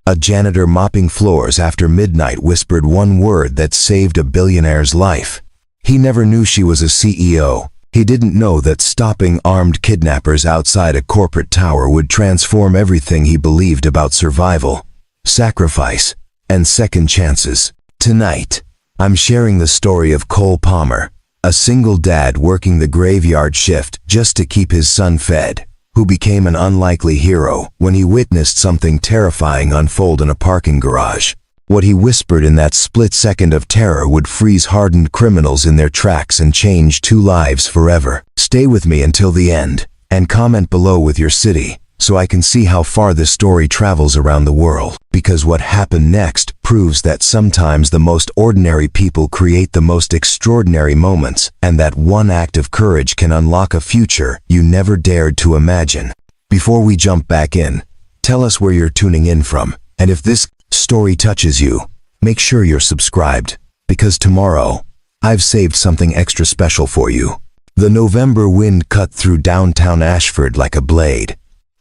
A janitor mopping floors after midnight whispered one word that saved a billionaire's life. He never knew she was a CEO. He didn't know that stopping armed kidnappers outside a corporate tower would transform everything he believed about survival, sacrifice, and second chances. Tonight, I'm sharing the story of Cole Palmer, a single dad working the graveyard shift just to keep his son fed, who became an unlikely hero when he witnessed something terrifying unfold in a parking garage. What he whispered in that split second of terror would freeze hardened criminals in their tracks and change 2 lives forever. Stay with me until the end, and comment below with your city, so I can see how far this story travels around the world. Because what happened next proves that sometimes the most ordinary people create the most extraordinary moments, and that one act of courage can unlock a future you never dared to imagine. Before we jump back in, tell us where you're tuning in from, and if this story touches you, make sure you're subscribed, because tomorrow, I've saved something extra special for you. The November wind cut through downtown Ashford like a blade,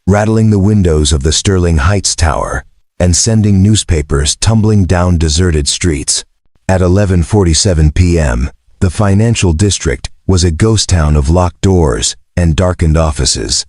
rattling the windows of the Sterling Heights Tower and sending newspapers tumbling down deserted streets. At 11:47 p.m., the financial district was a ghost town of locked doors and darkened offices,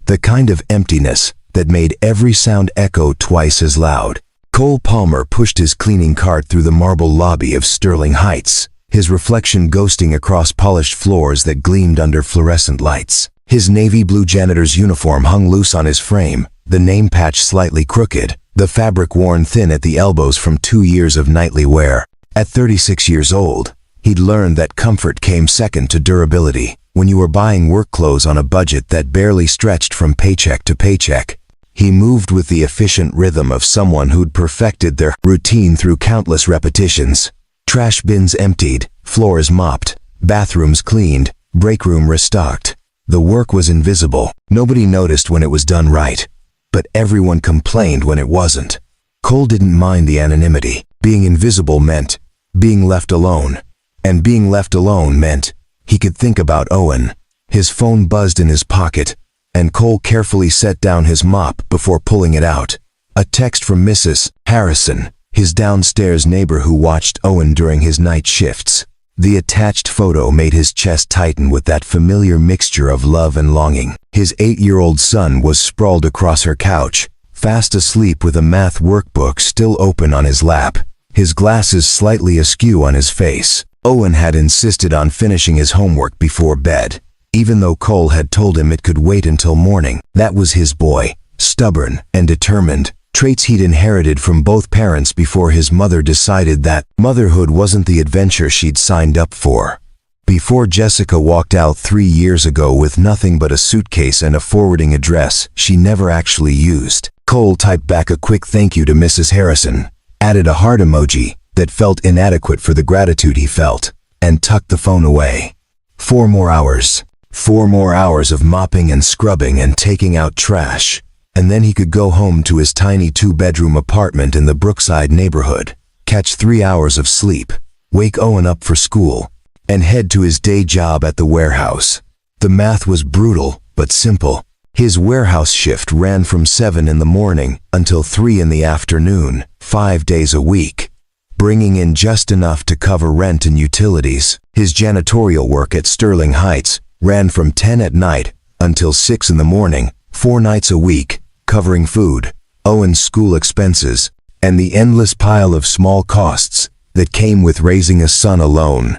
the kind of emptiness that made every sound echo twice as loud. Cole Palmer pushed his cleaning cart through the marble lobby of Sterling Heights, his reflection ghosting across polished floors that gleamed under fluorescent lights. His navy blue janitor's uniform hung loose on his frame, the name patch slightly crooked, the fabric worn thin at the elbows from 2 years of nightly wear. At 36 years old, he'd learned that comfort came second to durability when you were buying work clothes on a budget that barely stretched from paycheck to paycheck. He moved with the efficient rhythm of someone who'd perfected their routine through countless repetitions. Trash bins emptied, floors mopped, bathrooms cleaned, break room restocked. The work was invisible. Nobody noticed when it was done right, but everyone complained when it wasn't. Cole didn't mind the anonymity. Being invisible meant being left alone, and being left alone meant he could think about Owen. His phone buzzed in his pocket, and Cole carefully set down his mop before pulling it out. A text from Mrs. Harrison, his downstairs neighbor who watched Owen during his night shifts. The attached photo made his chest tighten with that familiar mixture of love and longing. His 8-year-old son was sprawled across her couch, fast asleep with a math workbook still open on his lap, his glasses slightly askew on his face. Owen had insisted on finishing his homework before bed, even though Cole had told him it could wait until morning. That was his boy, stubborn and determined, traits he'd inherited from both parents before his mother decided that motherhood wasn't the adventure she'd signed up for. Before Jessica walked out 3 years ago with nothing but a suitcase and a forwarding address she never actually used, Cole typed back a quick thank you to Mrs. Harrison, added a heart emoji that felt inadequate for the gratitude he felt, and tucked the phone away. 4 more hours. 4 more hours of mopping and scrubbing and taking out trash, and then he could go home to his tiny 2-bedroom apartment in the Brookside neighborhood, catch 3 hours of sleep, wake Owen up for school, and head to his day job at the warehouse. The math was brutal, but simple. His warehouse shift ran from 7 in the morning until 3 in the afternoon, 5 days a week, bringing in just enough to cover rent and utilities. His janitorial work at Sterling Heights ran from 10 at night until 6 in the morning, 4 nights a week, covering food, Owen's school expenses, and the endless pile of small costs that came with raising a son alone.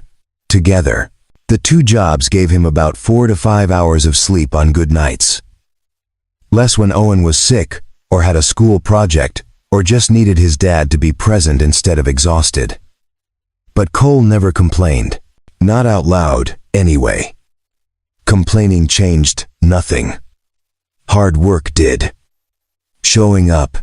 Together, the 2 jobs gave him about 4 to 5 hours of sleep on good nights. Less when Owen was sick, or had a school project, or just needed his dad to be present instead of exhausted. But Cole never complained. Not out loud, anyway. Complaining changed nothing. Hard work did. Showing up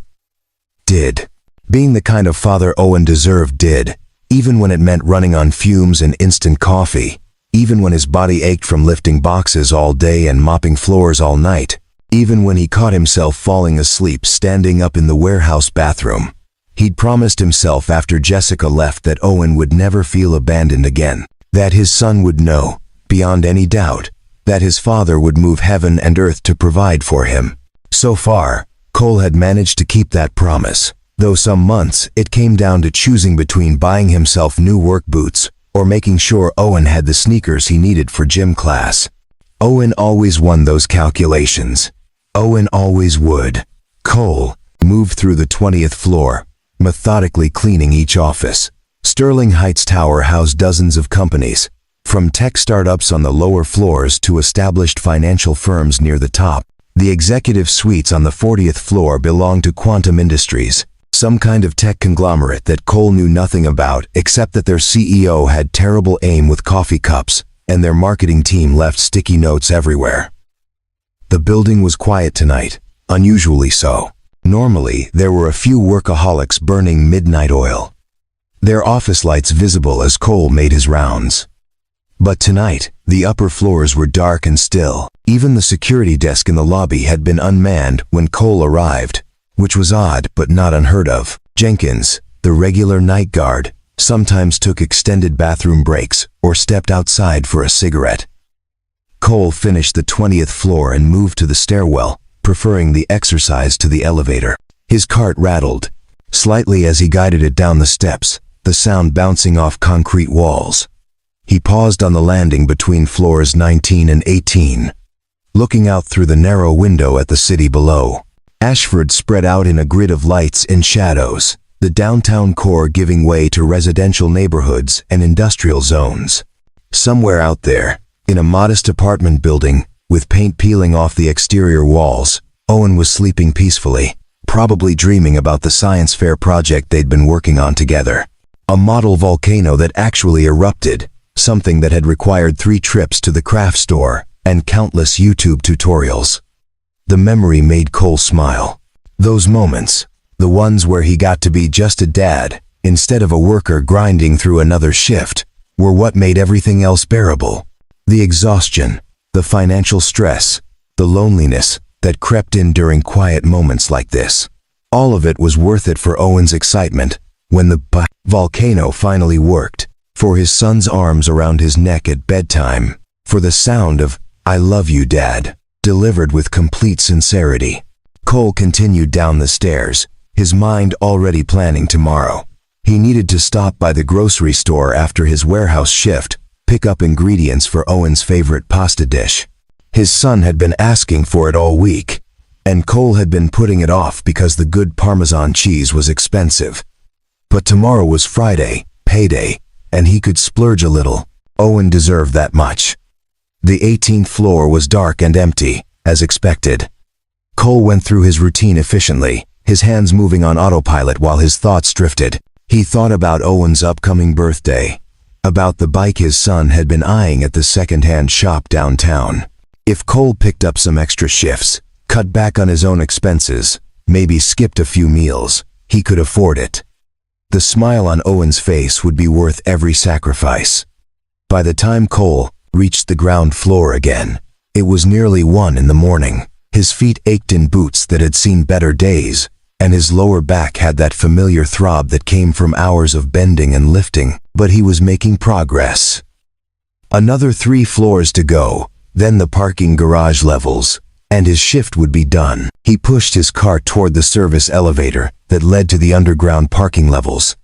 did. Being the kind of father Owen deserved did, even when it meant running on fumes and instant coffee, even when his body ached from lifting boxes all day and mopping floors all night, even when he caught himself falling asleep standing up in the warehouse bathroom. He'd promised himself after Jessica left that Owen would never feel abandoned again, that his son would know, beyond any doubt, that his father would move heaven and earth to provide for him. So far, Cole had managed to keep that promise, Though some months it came down to choosing between buying himself new work boots or making sure Owen had the sneakers he needed for gym class. Owen always won those calculations. Owen always would. Cole moved through the 20th floor, methodically cleaning each office. Sterling Heights Tower housed dozens of companies, from tech startups on the lower floors to established financial firms near the top. The executive suites on the 40th floor belonged to Quantum Industries, some kind of tech conglomerate that Cole knew nothing about except that their CEO had terrible aim with coffee cups and their marketing team left sticky notes everywhere. The building was quiet tonight, unusually so. Normally, there were a few workaholics burning midnight oil, their office lights visible as Cole made his rounds. But tonight, the upper floors were dark and still. Even the security desk in the lobby had been unmanned when Cole arrived, which was odd but not unheard of. Jenkins, the regular night guard, sometimes took extended bathroom breaks or stepped outside for a cigarette. Cole finished the 20th floor and moved to the stairwell, preferring the exercise to the elevator. His cart rattled slightly as he guided it down the steps, the sound bouncing off concrete walls. He paused on the landing between floors 19 and 18, looking out through the narrow window at the city below. Ashford spread out in a grid of lights and shadows, the downtown core giving way to residential neighborhoods and industrial zones. Somewhere out there, in a modest apartment building, with paint peeling off the exterior walls, Owen was sleeping peacefully, probably dreaming about the science fair project they'd been working on together. A model volcano that actually erupted, something that had required 3 trips to the craft store and countless YouTube tutorials. The memory made Cole smile. Those moments, the ones where he got to be just a dad, instead of a worker grinding through another shift, were what made everything else bearable. The exhaustion, the financial stress, the loneliness that crept in during quiet moments like this. All of it was worth it for Owen's excitement when the volcano finally worked, for his son's arms around his neck at bedtime, for the sound of, "I love you, Dad," delivered with complete sincerity. Cole continued down the stairs, his mind already planning tomorrow. He needed to stop by the grocery store after his warehouse shift, pick up ingredients for Owen's favorite pasta dish. His son had been asking for it all week, and Cole had been putting it off because the good Parmesan cheese was expensive. But tomorrow was Friday, payday, and he could splurge a little. Owen deserved that much. The 18th floor was dark and empty, as expected. Cole went through his routine efficiently, his hands moving on autopilot while his thoughts drifted. He thought about Owen's upcoming birthday, about the bike his son had been eyeing at the second-hand shop downtown. If Cole picked up some extra shifts, cut back on his own expenses, maybe skipped a few meals, he could afford it. The smile on Owen's face would be worth every sacrifice. By the time Cole reached the ground floor again, it was nearly 1 in the morning. His feet ached in boots that had seen better days, and his lower back had that familiar throb that came from hours of bending and lifting, but he was making progress. Another 3 floors to go, then the parking garage levels, and his shift would be done. He pushed his cart toward the service elevator that led to the underground parking levels.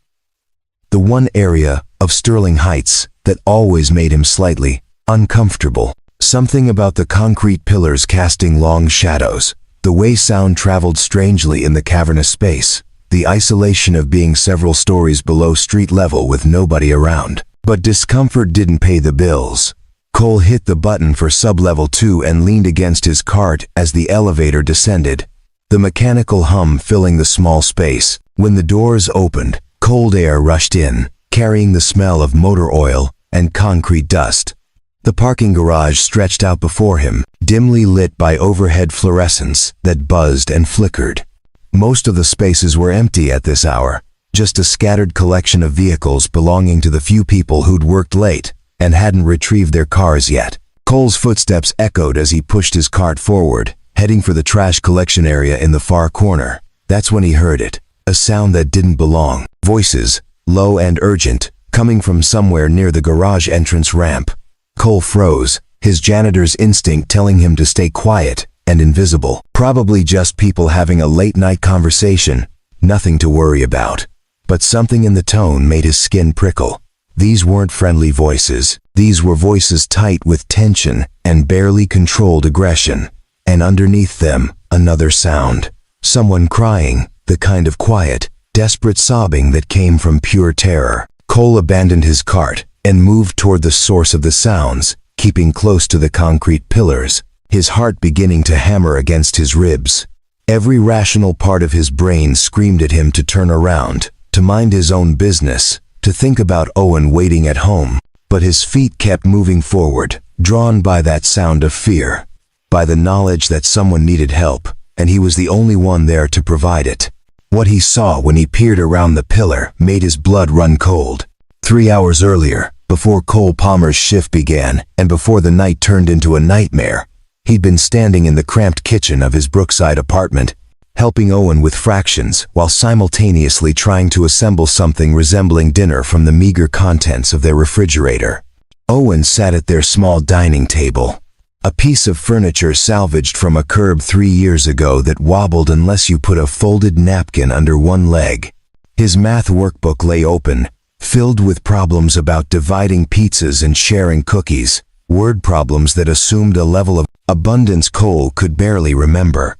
The one area of Sterling Heights that always made him slightly uncomfortable. Something about the concrete pillars casting long shadows, the way sound traveled strangely in the cavernous space, the isolation of being several stories below street level with nobody around. But discomfort didn't pay the bills. Cole hit the button for sub-level 2 and leaned against his cart as the elevator descended, the mechanical hum filling the small space. When the doors opened, cold air rushed in, carrying the smell of motor oil and concrete dust. The parking garage stretched out before him, dimly lit by overhead fluorescents that buzzed and flickered. Most of the spaces were empty at this hour, just a scattered collection of vehicles belonging to the few people who'd worked late and hadn't retrieved their cars yet. Cole's footsteps echoed as he pushed his cart forward, heading for the trash collection area in the far corner. That's when he heard it, a sound that didn't belong. Voices, low and urgent, coming from somewhere near the garage entrance ramp. Cole froze, his janitor's instinct telling him to stay quiet and invisible. Probably just people having a late-night conversation, nothing to worry about. But something in the tone made his skin prickle. These weren't friendly voices. These were voices tight with tension and barely controlled aggression. And underneath them, another sound. Someone crying, the kind of quiet, desperate sobbing that came from pure terror. Cole abandoned his cart and moved toward the source of the sounds, keeping close to the concrete pillars, his heart beginning to hammer against his ribs. Every rational part of his brain screamed at him to turn around, to mind his own business, to think about Owen waiting at home. But his feet kept moving forward, drawn by that sound of fear, by the knowledge that someone needed help, and he was the only one there to provide it. What he saw when he peered around the pillar made his blood run cold. 3 hours earlier, before Cole Palmer's shift began, and before the night turned into a nightmare, he'd been standing in the cramped kitchen of his Brookside apartment, helping Owen with fractions while simultaneously trying to assemble something resembling dinner from the meager contents of their refrigerator. Owen sat at their small dining table, a piece of furniture salvaged from a curb 3 years ago that wobbled unless you put a folded napkin under one leg. His math workbook lay open, filled with problems about dividing pizzas and sharing cookies, word problems that assumed a level of abundance Cole could barely remember.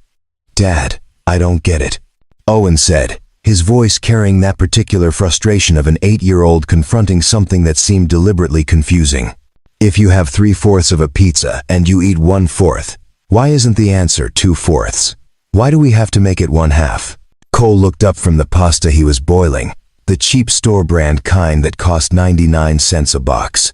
"Dad, I don't get it," Owen said, his voice carrying that particular frustration of an 8-year-old confronting something that seemed deliberately confusing. "If you have 3/4 of a pizza and you eat 1/4, why isn't the answer 2/4? Why do we have to make it 1/2? Cole looked up from the pasta he was boiling, the cheap store brand kind that cost 99 cents a box.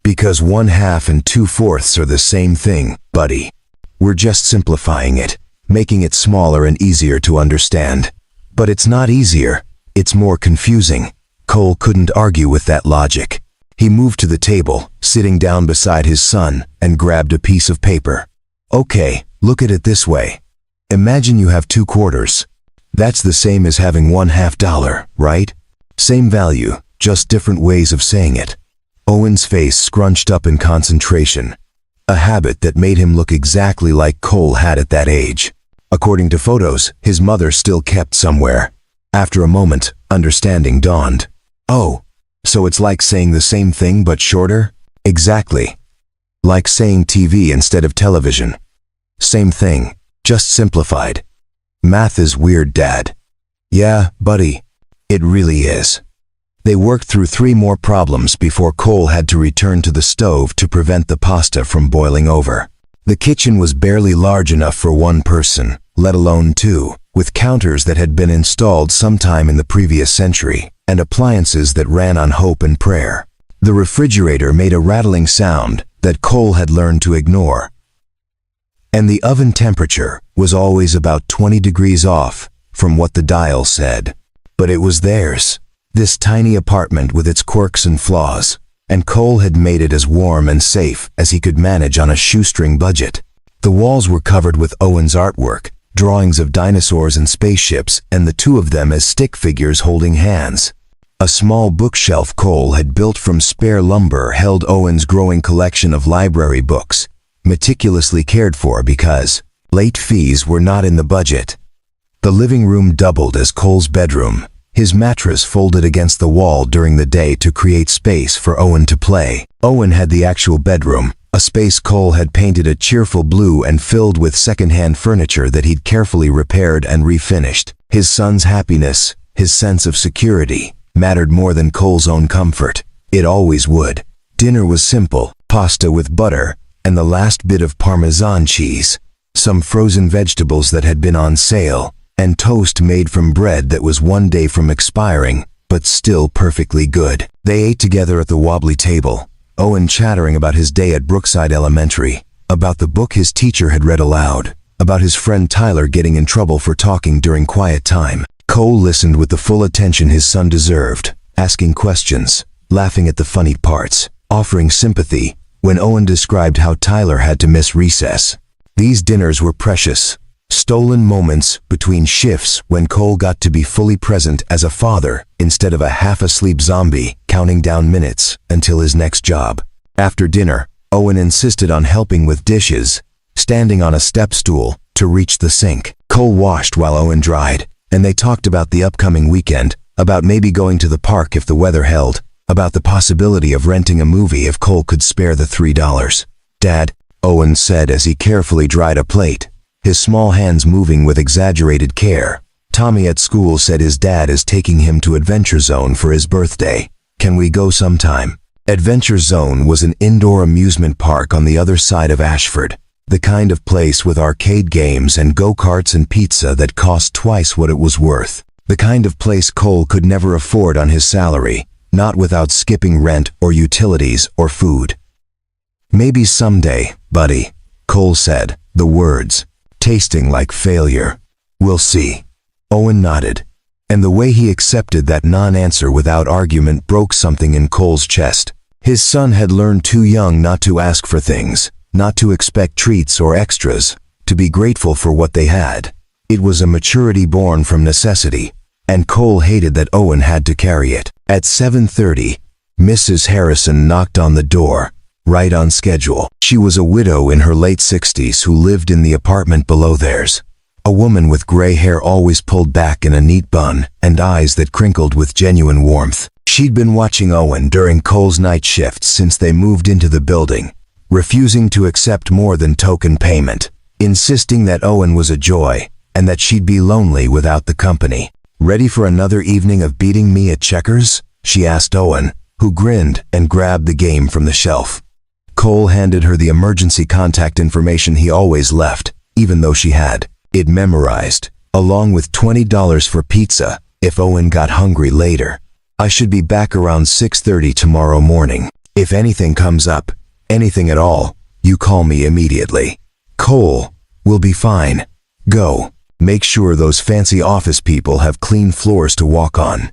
"Because 1/2 and 2/4 are the same thing, buddy. We're just simplifying it, making it smaller and easier to understand." "But it's not easier, it's more confusing." Cole couldn't argue with that logic. He moved to the table, sitting down beside his son, and grabbed a piece of paper. "Okay, look at it this way. Imagine you have 2 quarters. That's the same as having $1/2, right? Same value, just different ways of saying it." Owen's face scrunched up in concentration, a habit that made him look exactly like Cole had at that age. According to photos, his mother still kept somewhere. After a moment, understanding dawned. "Oh, so it's like saying the same thing but shorter?" "Exactly. Like saying TV instead of television. Same thing, just simplified." "Math is weird, Dad." "Yeah, buddy, it really is." They worked through 3 more problems before Cole had to return to the stove to prevent the pasta from boiling over. The kitchen was barely large enough for 1 person, let alone 2, with counters that had been installed sometime in the previous century, and appliances that ran on hope and prayer. The refrigerator made a rattling sound that Cole had learned to ignore. And the oven temperature was always about 20 degrees off from what the dial said. But it was theirs, this tiny apartment with its quirks and flaws, and Cole had made it as warm and safe as he could manage on a shoestring budget. The walls were covered with Owen's artwork, drawings of dinosaurs and spaceships, and the 2 of them as stick figures holding hands. A small bookshelf Cole had built from spare lumber held Owen's growing collection of library books, meticulously cared for because late fees were not in the budget. The living room doubled as Cole's bedroom, his mattress folded against the wall during the day to create space for Owen to play. Owen had the actual bedroom, a space Cole had painted a cheerful blue and filled with secondhand furniture that he'd carefully repaired and refinished. His son's happiness, his sense of security, mattered more than Cole's own comfort. It always would. Dinner was simple, pasta with butter, and the last bit of Parmesan cheese, some frozen vegetables that had been on sale, and toast made from bread that was 1 day from expiring, but still perfectly good. They ate together at the wobbly table, Owen chattering about his day at Brookside Elementary, about the book his teacher had read aloud, about his friend Tyler getting in trouble for talking during quiet time. Cole listened with the full attention his son deserved, asking questions, laughing at the funny parts, offering sympathy when Owen described how Tyler had to miss recess. These dinners were precious, stolen moments between shifts when Cole got to be fully present as a father instead of a half-asleep zombie counting down minutes until his next job. After dinner, Owen insisted on helping with dishes, standing on a step stool to reach the sink. Cole washed while Owen dried, and they talked about the upcoming weekend, about maybe going to the park if the weather held, about the possibility of renting a movie if Cole could spare the $3. "Dad," Owen said as he carefully dried a plate, his small hands moving with exaggerated care. "Tommy at school said his dad is taking him to Adventure Zone for his birthday. Can we go sometime?" Adventure Zone was an indoor amusement park on the other side of Ashford, the kind of place with arcade games and go-karts and pizza that cost twice what it was worth. The kind of place Cole could never afford on his salary, not without skipping rent or utilities or food. "Maybe someday, buddy," Cole said, the words tasting like failure. "We'll see." Owen nodded, and the way he accepted that non-answer without argument broke something in Cole's chest. His son had learned too young not to ask for things, not to expect treats or extras, to be grateful for what they had. It was a maturity born from necessity, and Cole hated that Owen had to carry it. At 7:30, Mrs. Harrison knocked on the door, right on schedule. She was a widow in her late 60s who lived in the apartment below theirs. A woman with gray hair always pulled back in a neat bun and eyes that crinkled with genuine warmth. She'd been watching Owen during Cole's night shifts since they moved into the building, refusing to accept more than token payment, insisting that Owen was a joy and that she'd be lonely without the company. "Ready for another evening of beating me at checkers?" she asked Owen, who grinned and grabbed the game from the shelf. Cole handed her the emergency contact information he always left, even though she had it memorized, along with $20 for pizza if Owen got hungry later. "I should be back around 6:30 tomorrow morning. If anything comes up, anything at all, you call me immediately." "Cole, we'll be fine. Go. Make sure those fancy office people have clean floors to walk on."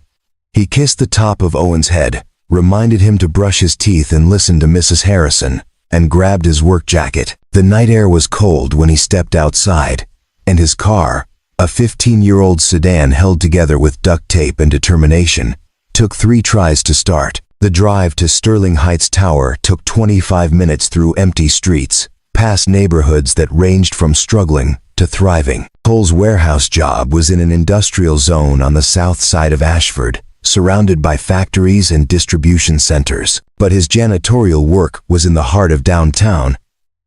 He kissed the top of Owen's head, reminded him to brush his teeth and listen to Mrs. Harrison, and grabbed his work jacket. The night air was cold when he stepped outside, and his car, a 15-year-old sedan held together with duct tape and determination, took 3 tries to start. The drive to Sterling Heights Tower took 25 minutes through empty streets, past neighborhoods that ranged from struggling to thriving. Cole's warehouse job was in an industrial zone on the south side of Ashford, surrounded by factories and distribution centers. But his janitorial work was in the heart of downtown,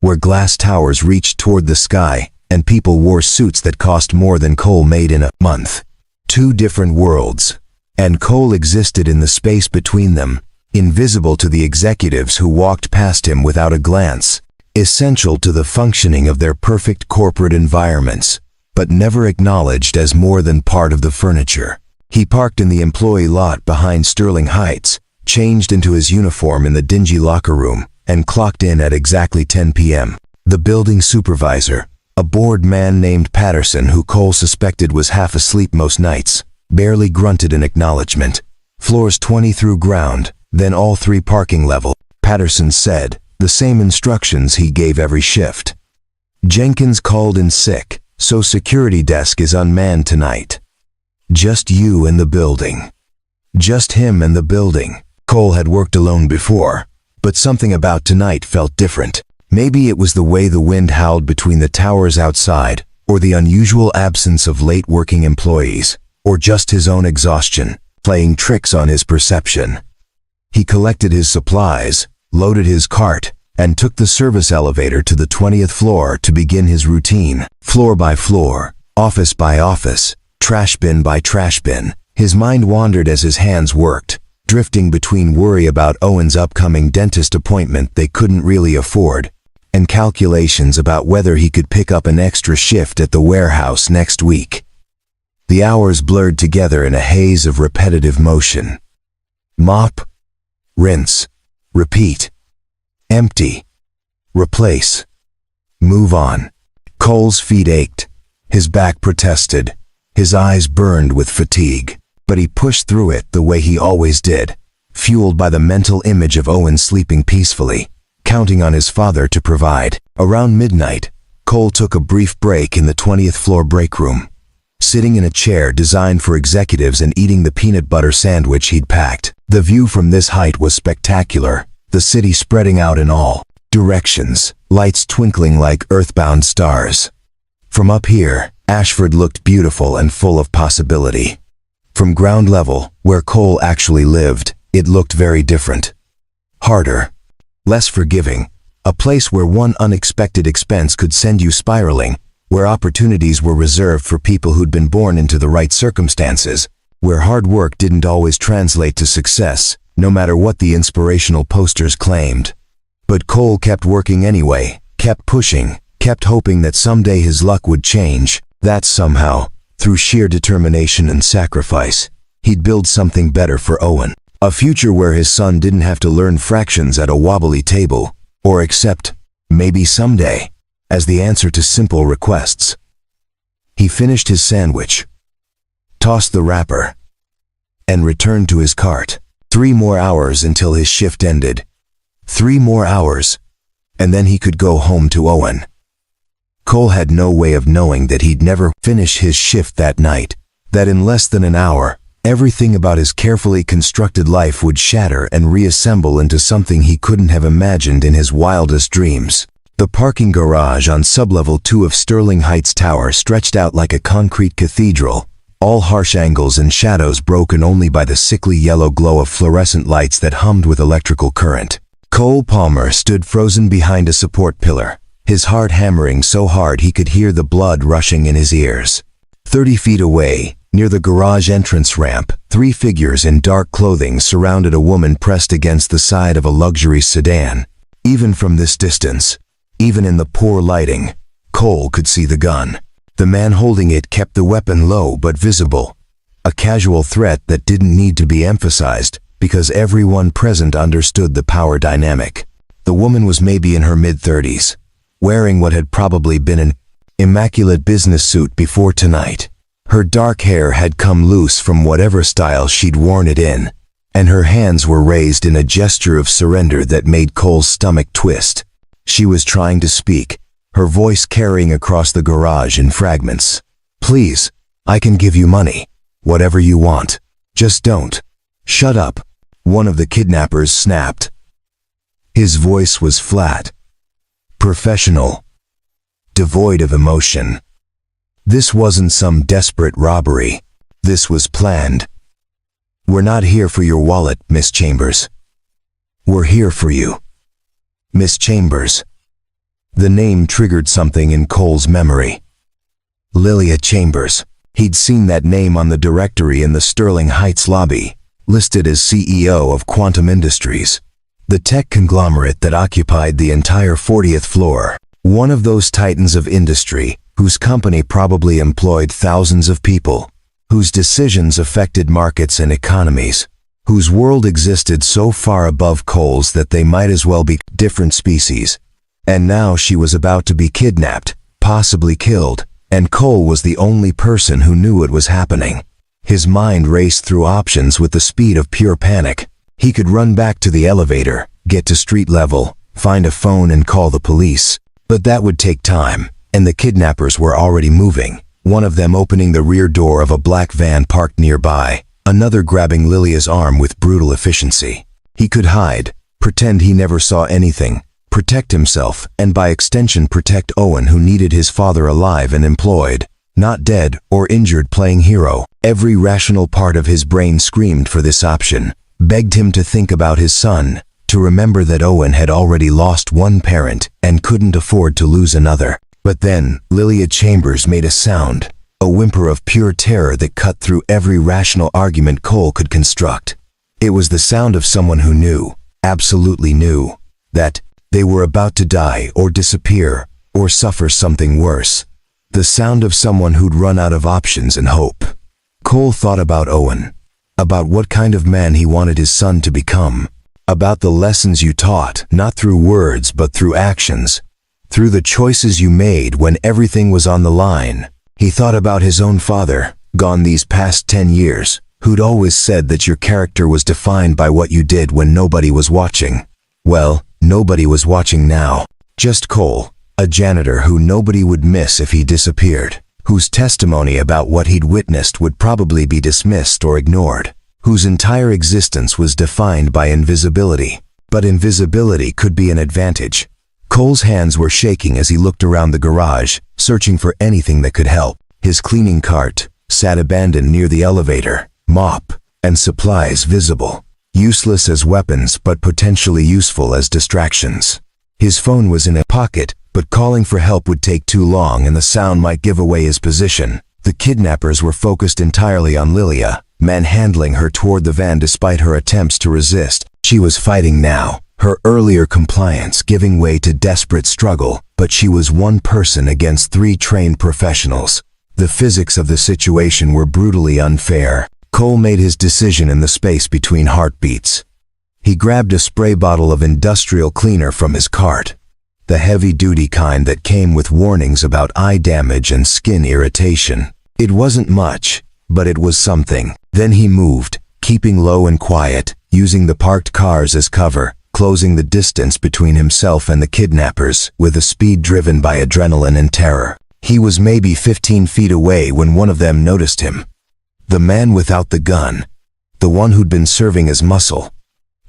where glass towers reached toward the sky and people wore suits that cost more than Cole made in a month. 2 different worlds, and Cole existed in the space between them, invisible to the executives who walked past him without a glance, essential to the functioning of their perfect corporate environments, but never acknowledged as more than part of the furniture. He parked in the employee lot behind Sterling Heights, changed into his uniform in the dingy locker room, and clocked in at exactly 10 p.m. The building supervisor, a bored man named Patterson who Cole suspected was half asleep most nights, barely grunted in acknowledgement. "Floors 20 through ground, then all 3 parking level," Patterson said, the same instructions he gave every shift. "Jenkins called in sick, so security desk is unmanned tonight. Just you in the building." Just him in the building. Cole had worked alone before, but something about tonight felt different. Maybe it was the way the wind howled between the towers outside, or the unusual absence of late working employees, or just his own exhaustion, playing tricks on his perception. He collected his supplies, loaded his cart, and took the service elevator to the 20th floor to begin his routine. Floor by floor, office by office, trash bin by trash bin, his mind wandered as his hands worked, drifting between worry about Owen's upcoming dentist appointment they couldn't really afford, and calculations about whether he could pick up an extra shift at the warehouse next week. The hours blurred together in a haze of repetitive motion. Mop, rinse, repeat, empty, replace, move on. Cole's feet ached, his back protested, his eyes burned with fatigue, but he pushed through it the way he always did, fueled by the mental image of Owen sleeping peacefully, counting on his father to provide. Around midnight, Cole took a brief break in the 20th floor break room, sitting in a chair designed for executives and eating the peanut butter sandwich he'd packed. The view from this height was spectacular, the city spreading out in all directions, lights twinkling like earthbound stars. From up here, Ashford looked beautiful and full of possibility. From ground level, where Cole actually lived, it looked very different. Harder. Less forgiving. A place where one unexpected expense could send you spiraling, where opportunities were reserved for people who'd been born into the right circumstances, where hard work didn't always translate to success, no matter what the inspirational posters claimed. But Cole kept working anyway, kept pushing, kept hoping that someday his luck would change, that somehow, through sheer determination and sacrifice, he'd build something better for Owen. A future where his son didn't have to learn fractions at a wobbly table, or accept, maybe someday, as the answer to simple requests. He finished his sandwich, tossed the wrapper, and returned to his cart. 3 more hours until his shift ended. 3 more hours, and then he could go home to Owen. Cole had no way of knowing that he'd never finish his shift that night, that in less than an hour, everything about his carefully constructed life would shatter and reassemble into something he couldn't have imagined in his wildest dreams. The parking garage on sublevel 2 of Sterling Heights Tower stretched out like a concrete cathedral, all harsh angles and shadows broken only by the sickly yellow glow of fluorescent lights that hummed with electrical current. Cole Palmer stood frozen behind a support pillar, his heart hammering so hard he could hear the blood rushing in his ears. 30 feet away, near the garage entrance ramp, 3 figures in dark clothing surrounded a woman pressed against the side of a luxury sedan. Even from this distance, even in the poor lighting, Cole could see the gun. The man holding it kept the weapon low but visible, a casual threat that didn't need to be emphasized because everyone present understood the power dynamic. The woman was maybe in her mid-30s, wearing what had probably been an immaculate business suit before tonight. Her dark hair had come loose from whatever style she'd worn it in, and her hands were raised in a gesture of surrender that made Cole's stomach twist. She was trying to speak, her voice carrying across the garage in fragments. "Please, I can give you money. Whatever you want. Just don't." "Shut up," one of the kidnappers snapped. His voice was flat, professional, devoid of emotion. This wasn't some desperate robbery. This was planned. "We're not here for your wallet, Miss Chambers. We're here for you." Miss Chambers. The name triggered something in Cole's memory. Lilia Chambers. He'd seen that name on the directory in the Sterling Heights lobby, listed as CEO of Quantum Industries, the tech conglomerate that occupied the entire 40th floor. One of those titans of industry, whose company probably employed thousands of people, whose decisions affected markets and economies, whose world existed so far above Cole's that they might as well be different species. And now she was about to be kidnapped, possibly killed, and Cole was the only person who knew it was happening. His mind raced through options with the speed of pure panic. He could run back to the elevator, get to street level, find a phone and call the police. But that would take time, and the kidnappers were already moving, one of them opening the rear door of a black van parked nearby, another grabbing Lilia's arm with brutal efficiency. He could hide, pretend he never saw anything, protect himself, and by extension protect Owen, who needed his father alive and employed, not dead or injured playing hero. Every rational part of his brain screamed for this option, begged him to think about his son, to remember that Owen had already lost one parent and couldn't afford to lose another. But then, Lilia Chambers made a sound, a whimper of pure terror that cut through every rational argument Cole could construct. It was the sound of someone who knew, absolutely knew, that they were about to die or disappear or suffer something worse. The sound of someone who'd run out of options and hope. Cole thought about Owen, about what kind of man he wanted his son to become, about the lessons you taught, not through words but through actions, through the choices you made when everything was on the line. He thought about his own father, gone these past 10 years, who'd always said that your character was defined by what you did when nobody was watching. Well, nobody was watching now. Just Cole, a janitor who nobody would miss if he disappeared, whose testimony about what he'd witnessed would probably be dismissed or ignored, whose entire existence was defined by invisibility. But invisibility could be an advantage. Cole's hands were shaking as he looked around the garage, searching for anything that could help. His cleaning cart sat abandoned near the elevator, mop and supplies visible, useless as weapons but potentially useful as distractions. His phone was in a pocket, but calling for help would take too long and the sound might give away his position. The kidnappers were focused entirely on Lilia, manhandling her toward the van despite her attempts to resist. She was fighting now, her earlier compliance giving way to desperate struggle, but she was one person against 3 trained professionals. The physics of the situation were brutally unfair. Cole made his decision in the space between heartbeats. He grabbed a spray bottle of industrial cleaner from his cart, the heavy-duty kind that came with warnings about eye damage and skin irritation. It wasn't much, but it was something. Then he moved, keeping low and quiet, using the parked cars as cover, closing the distance between himself and the kidnappers with a speed driven by adrenaline and terror. He was maybe 15 feet away when one of them noticed him. The man without the gun, the one who'd been serving as muscle,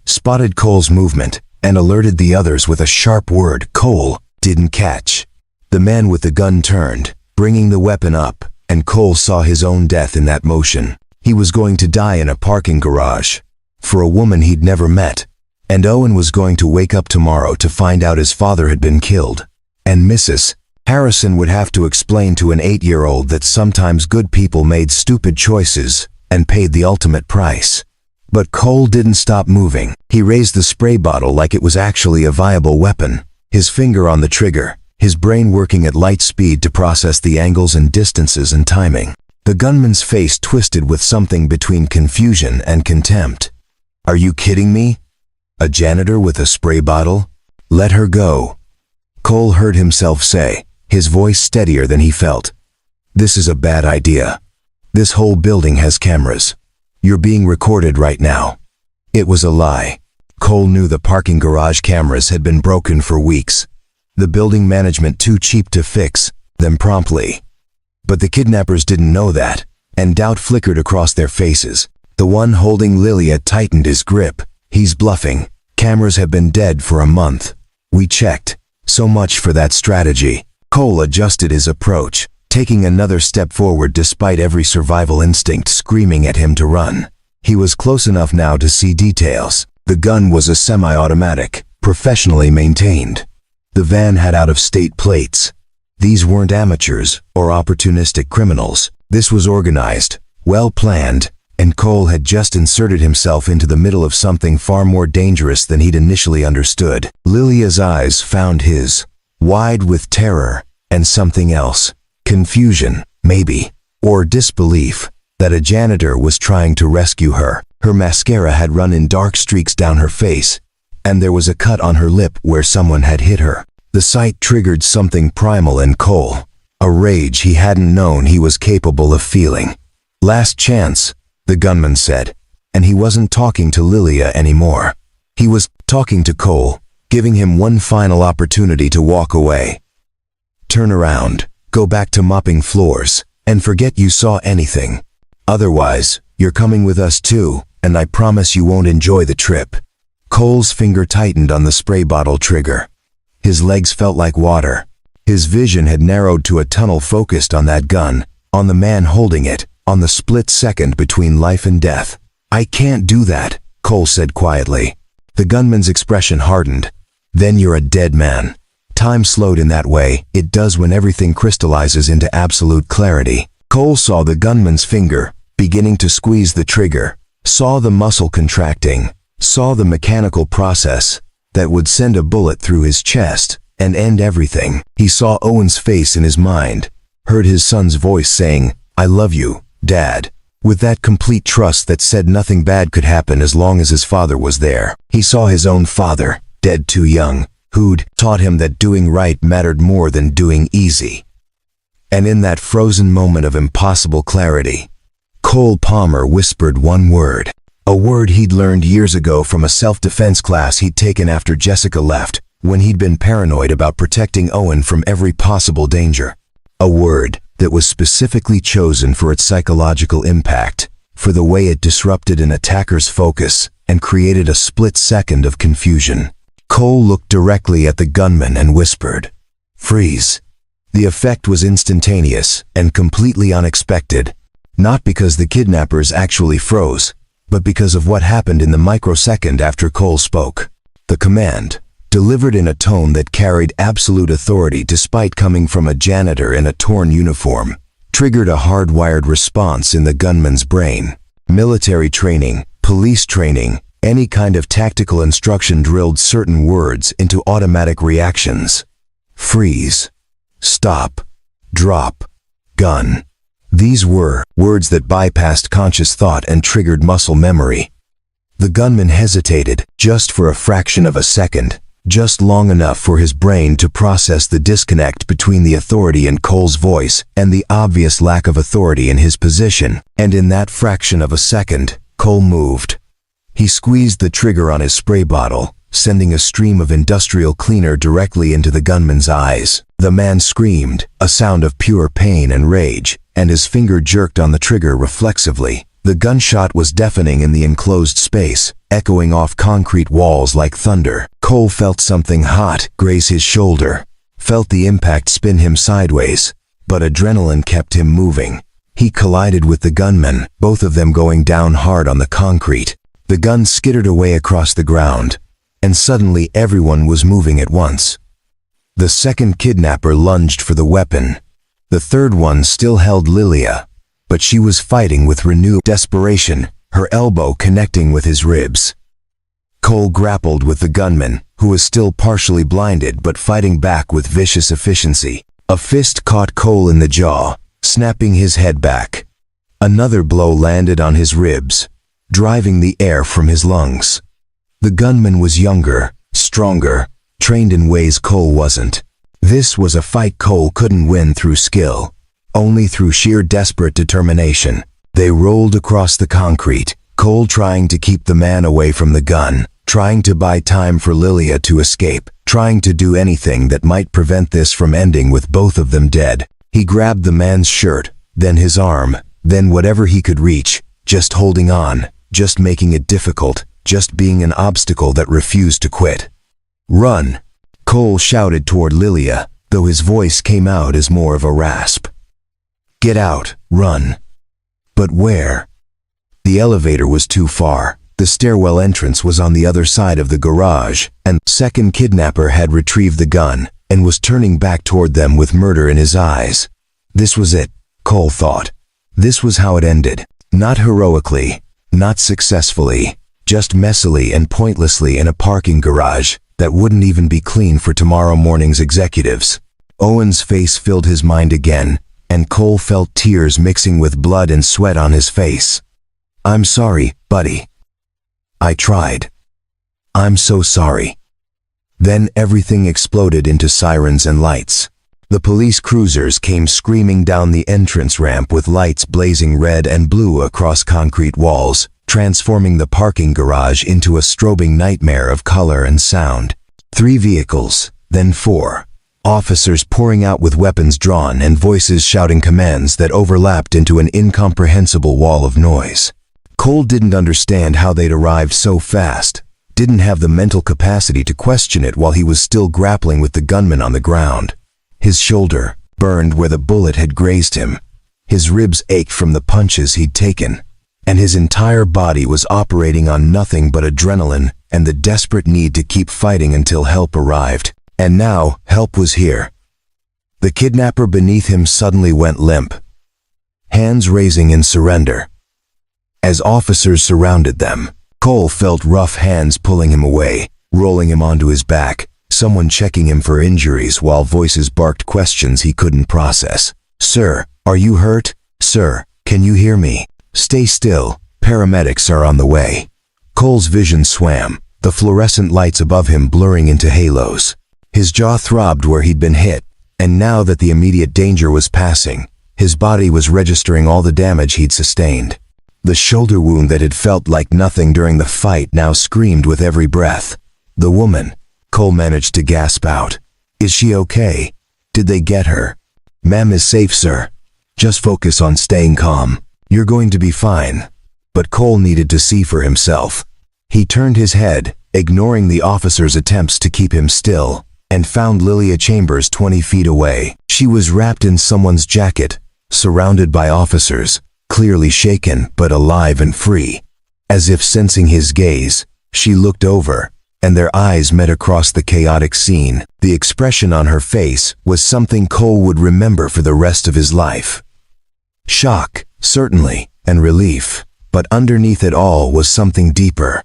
spotted Cole's movement and alerted the others with a sharp word Cole didn't catch. The man with the gun turned, bringing the weapon up, and Cole saw his own death in that motion. He was going to die in a parking garage, for a woman he'd never met, and Owen was going to wake up tomorrow to find out his father had been killed. And Mrs. Harrison would have to explain to an 8-year-old that sometimes good people made stupid choices and paid the ultimate price. But Cole didn't stop moving. He raised the spray bottle like it was actually a viable weapon, his finger on the trigger, his brain working at light speed to process the angles and distances and timing. The gunman's face twisted with something between confusion and contempt. "Are you kidding me? A janitor with a spray bottle? Let her go," Cole heard himself say, his voice steadier than he felt. "This is a bad idea. This whole building has cameras. You're being recorded right now." It was a lie. Cole knew the parking garage cameras had been broken for weeks. The building management too cheap to fix them promptly. But the kidnappers didn't know that, and doubt flickered across their faces. The one holding Lilia tightened his grip. "He's bluffing. Cameras have been dead for a month. We checked. So much for that strategy." Cole adjusted his approach, taking another step forward despite every survival instinct screaming at him to run. He was close enough now to see details. The gun was a semi-automatic, professionally maintained. The van had out-of-state plates. These weren't amateurs or opportunistic criminals. This was organized, well-planned, and Cole had just inserted himself into the middle of something far more dangerous than he'd initially understood. Lilia's eyes found his, wide with terror and something else. Confusion, maybe, or disbelief that a janitor was trying to rescue her. Her mascara had run in dark streaks down her face, and there was a cut on her lip where someone had hit her. The sight triggered something primal in Cole, a rage he hadn't known he was capable of feeling. "Last chance," the gunman said, and he wasn't talking to Lilia anymore. He was talking to Cole, giving him one final opportunity to walk away. "Turn around, go back to mopping floors, and forget you saw anything. Otherwise, you're coming with us too, and I promise you won't enjoy the trip." Cole's finger tightened on the spray bottle trigger. His legs felt like water. His vision had narrowed to a tunnel focused on that gun, on the man holding it, on the split second between life and death. "I can't do that," Cole said quietly. The gunman's expression hardened. "Then you're a dead man." Time slowed in that way it does when everything crystallizes into absolute clarity. Cole saw the gunman's finger beginning to squeeze the trigger, saw the muscle contracting, saw the mechanical process that would send a bullet through his chest and end everything. He saw Owen's face in his mind, heard his son's voice saying, "I love you, Dad," with that complete trust that said nothing bad could happen as long as his father was there. He saw his own father, dead too young, who'd taught him that doing right mattered more than doing easy. And in that frozen moment of impossible clarity, Cole Palmer whispered one word. A word he'd learned years ago from a self-defense class he'd taken after Jessica left, when he'd been paranoid about protecting Owen from every possible danger. A word that was specifically chosen for its psychological impact, for the way it disrupted an attacker's focus and created a split second of confusion. Cole looked directly at the gunman and whispered, "Freeze." The effect was instantaneous and completely unexpected, not because the kidnappers actually froze, but because of what happened in the microsecond after Cole spoke. The command, delivered in a tone that carried absolute authority despite coming from a janitor in a torn uniform, triggered a hardwired response in the gunman's brain. Military training, police training, any kind of tactical instruction drilled certain words into automatic reactions. Freeze. Stop. Drop. Gun. These were words that bypassed conscious thought and triggered muscle memory. The gunman hesitated, just for a fraction of a second, just long enough for his brain to process the disconnect between the authority in Cole's voice and the obvious lack of authority in his position. And in that fraction of a second, Cole moved. He squeezed the trigger on his spray bottle, sending a stream of industrial cleaner directly into the gunman's eyes. The man screamed, a sound of pure pain and rage, and his finger jerked on the trigger reflexively. The gunshot was deafening in the enclosed space, echoing off concrete walls like thunder. Cole felt something hot graze his shoulder, felt the impact spin him sideways, but adrenaline kept him moving. He collided with the gunman, both of them going down hard on the concrete. The gun skittered away across the ground, and suddenly everyone was moving at once. The second kidnapper lunged for the weapon. The third one still held Lilia, but she was fighting with renewed desperation, her elbow connecting with his ribs. Cole grappled with the gunman, who was still partially blinded but fighting back with vicious efficiency. A fist caught Cole in the jaw, snapping his head back. Another blow landed on his ribs, driving the air from his lungs. The gunman was younger, stronger, trained in ways Cole wasn't. This was a fight Cole couldn't win through skill, only through sheer desperate determination. They rolled across the concrete, Cole trying to keep the man away from the gun, trying to buy time for Lilia to escape, trying to do anything that might prevent this from ending with both of them dead. He grabbed the man's shirt, then his arm, then whatever he could reach, just holding on, just making it difficult, just being an obstacle that refused to quit. "Run!" Cole shouted toward Lilia, though his voice came out as more of a rasp. "Get out, run." But where? The elevator was too far. The stairwell entrance was on the other side of the garage, and the second kidnapper had retrieved the gun and was turning back toward them with murder in his eyes. This was it, Cole thought. This was how it ended. Not heroically, not successfully, just messily and pointlessly in a parking garage that wouldn't even be clean for tomorrow morning's executives. Owen's face filled his mind again, and Cole felt tears mixing with blood and sweat on his face. "I'm sorry, buddy. I tried. I'm so sorry." Then everything exploded into sirens and lights. The police cruisers came screaming down the entrance ramp with lights blazing red and blue across concrete walls, transforming the parking garage into a strobing nightmare of color and sound. 3 vehicles, then 4. Officers pouring out with weapons drawn and voices shouting commands that overlapped into an incomprehensible wall of noise. Cole didn't understand how they'd arrived so fast, didn't have the mental capacity to question it while he was still grappling with the gunman on the ground. His shoulder burned where the bullet had grazed him. His ribs ached from the punches he'd taken, and his entire body was operating on nothing but adrenaline and the desperate need to keep fighting until help arrived. And now, help was here. The kidnapper beneath him suddenly went limp, hands raising in surrender. As officers surrounded them, Cole felt rough hands pulling him away, rolling him onto his back, someone checking him for injuries while voices barked questions he couldn't process. "Sir, are you hurt? Sir, can you hear me? Stay still, paramedics are on the way." Cole's vision swam, the fluorescent lights above him blurring into halos. His jaw throbbed where he'd been hit, and now that the immediate danger was passing, his body was registering all the damage he'd sustained. The shoulder wound that had felt like nothing during the fight now screamed with every breath. "The woman," Cole managed to gasp out. "Is she okay? Did they get her?" "Ma'am is safe, sir. Just focus on staying calm. You're going to be fine." But Cole needed to see for himself. He turned his head, ignoring the officer's attempts to keep him still. and found Lilia Chambers 20 feet away. She was wrapped in someone's jacket, surrounded by officers, clearly shaken but alive and free. As if sensing his gaze, she looked over, and their eyes met across the chaotic scene. The expression on her face was something Cole would remember for the rest of his life. Shock, certainly, and relief, but underneath it all was something deeper.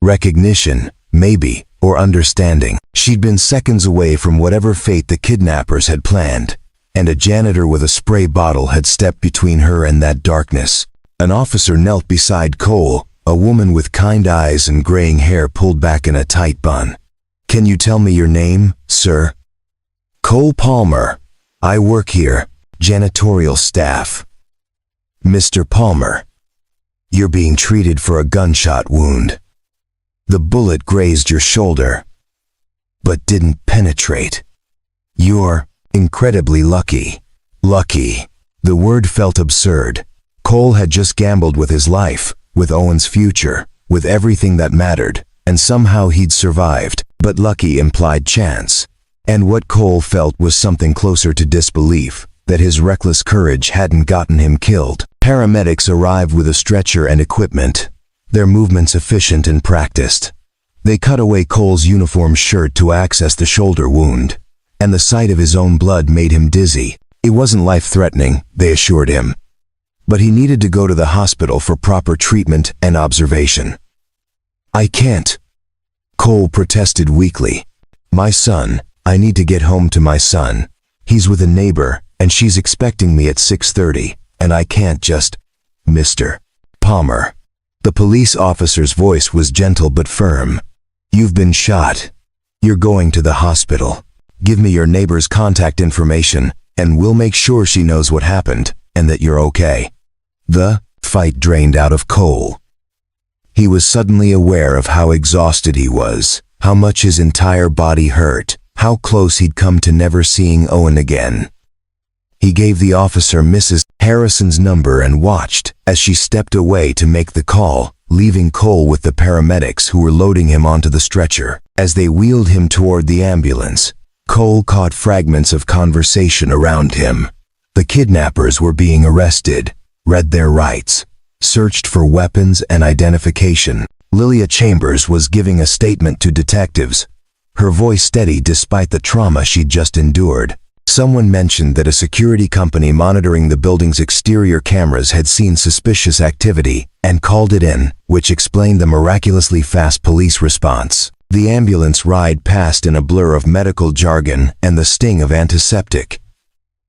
Recognition, maybe, or understanding. She'd been seconds away from whatever fate the kidnappers had planned, and a janitor with a spray bottle had stepped between her and that darkness. An officer knelt beside Cole, a woman with kind eyes and graying hair pulled back in a tight bun. "Can you tell me your name, sir?" "Cole Palmer. I work here, janitorial staff." "Mr. Palmer, you're being treated for a gunshot wound. The bullet grazed your shoulder, but didn't penetrate. You're incredibly lucky." Lucky. The word felt absurd. Cole had just gambled with his life, with Owen's future, with everything that mattered, and somehow he'd survived. But lucky implied chance. And what Cole felt was something closer to disbelief, that his reckless courage hadn't gotten him killed. Paramedics arrived with a stretcher and equipment, their movements efficient and practiced. They cut away Cole's uniform shirt to access the shoulder wound, and the sight of his own blood made him dizzy. It wasn't life-threatening, they assured him, but he needed to go to the hospital for proper treatment and observation. "I can't," Cole protested weakly. "My son, I need to get home to my son. He's with a neighbor, and she's expecting me at 6:30, and I can't just..." "Mr. Palmer." The police officer's voice was gentle but firm. "You've been shot. You're going to the hospital. Give me your neighbor's contact information, and we'll make sure she knows what happened, and that you're okay." The fight drained out of Cole. He was suddenly aware of how exhausted he was, how much his entire body hurt, how close he'd come to never seeing Owen again. He gave the officer Mrs. Harrison's number and watched as she stepped away to make the call, leaving Cole with the paramedics who were loading him onto the stretcher. As they wheeled him toward the ambulance, Cole caught fragments of conversation around him. The kidnappers were being arrested, read their rights, searched for weapons and identification. Lilia Chambers was giving a statement to detectives, her voice steady despite the trauma she'd just endured. Someone mentioned that a security company monitoring the building's exterior cameras had seen suspicious activity and called it in, which explained the miraculously fast police response. The ambulance ride passed in a blur of medical jargon and the sting of antiseptic.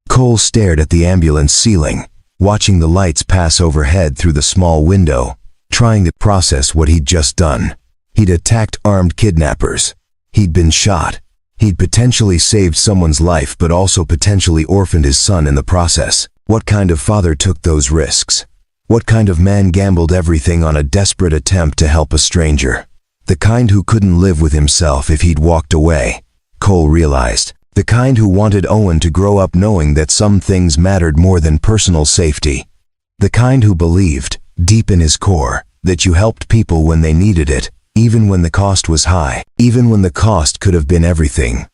Cole stared at the ambulance ceiling, watching the lights pass overhead through the small window, trying to process what he'd just done. He'd attacked armed kidnappers. He'd been shot. He'd potentially saved someone's life but also potentially orphaned his son in the process. What kind of father took those risks? What kind of man gambled everything on a desperate attempt to help a stranger? The kind who couldn't live with himself if he'd walked away, Cole realized. The kind who wanted Owen to grow up knowing that some things mattered more than personal safety. The kind who believed, deep in his core, that you helped people when they needed it, even when the cost was high, even when the cost could have been everything.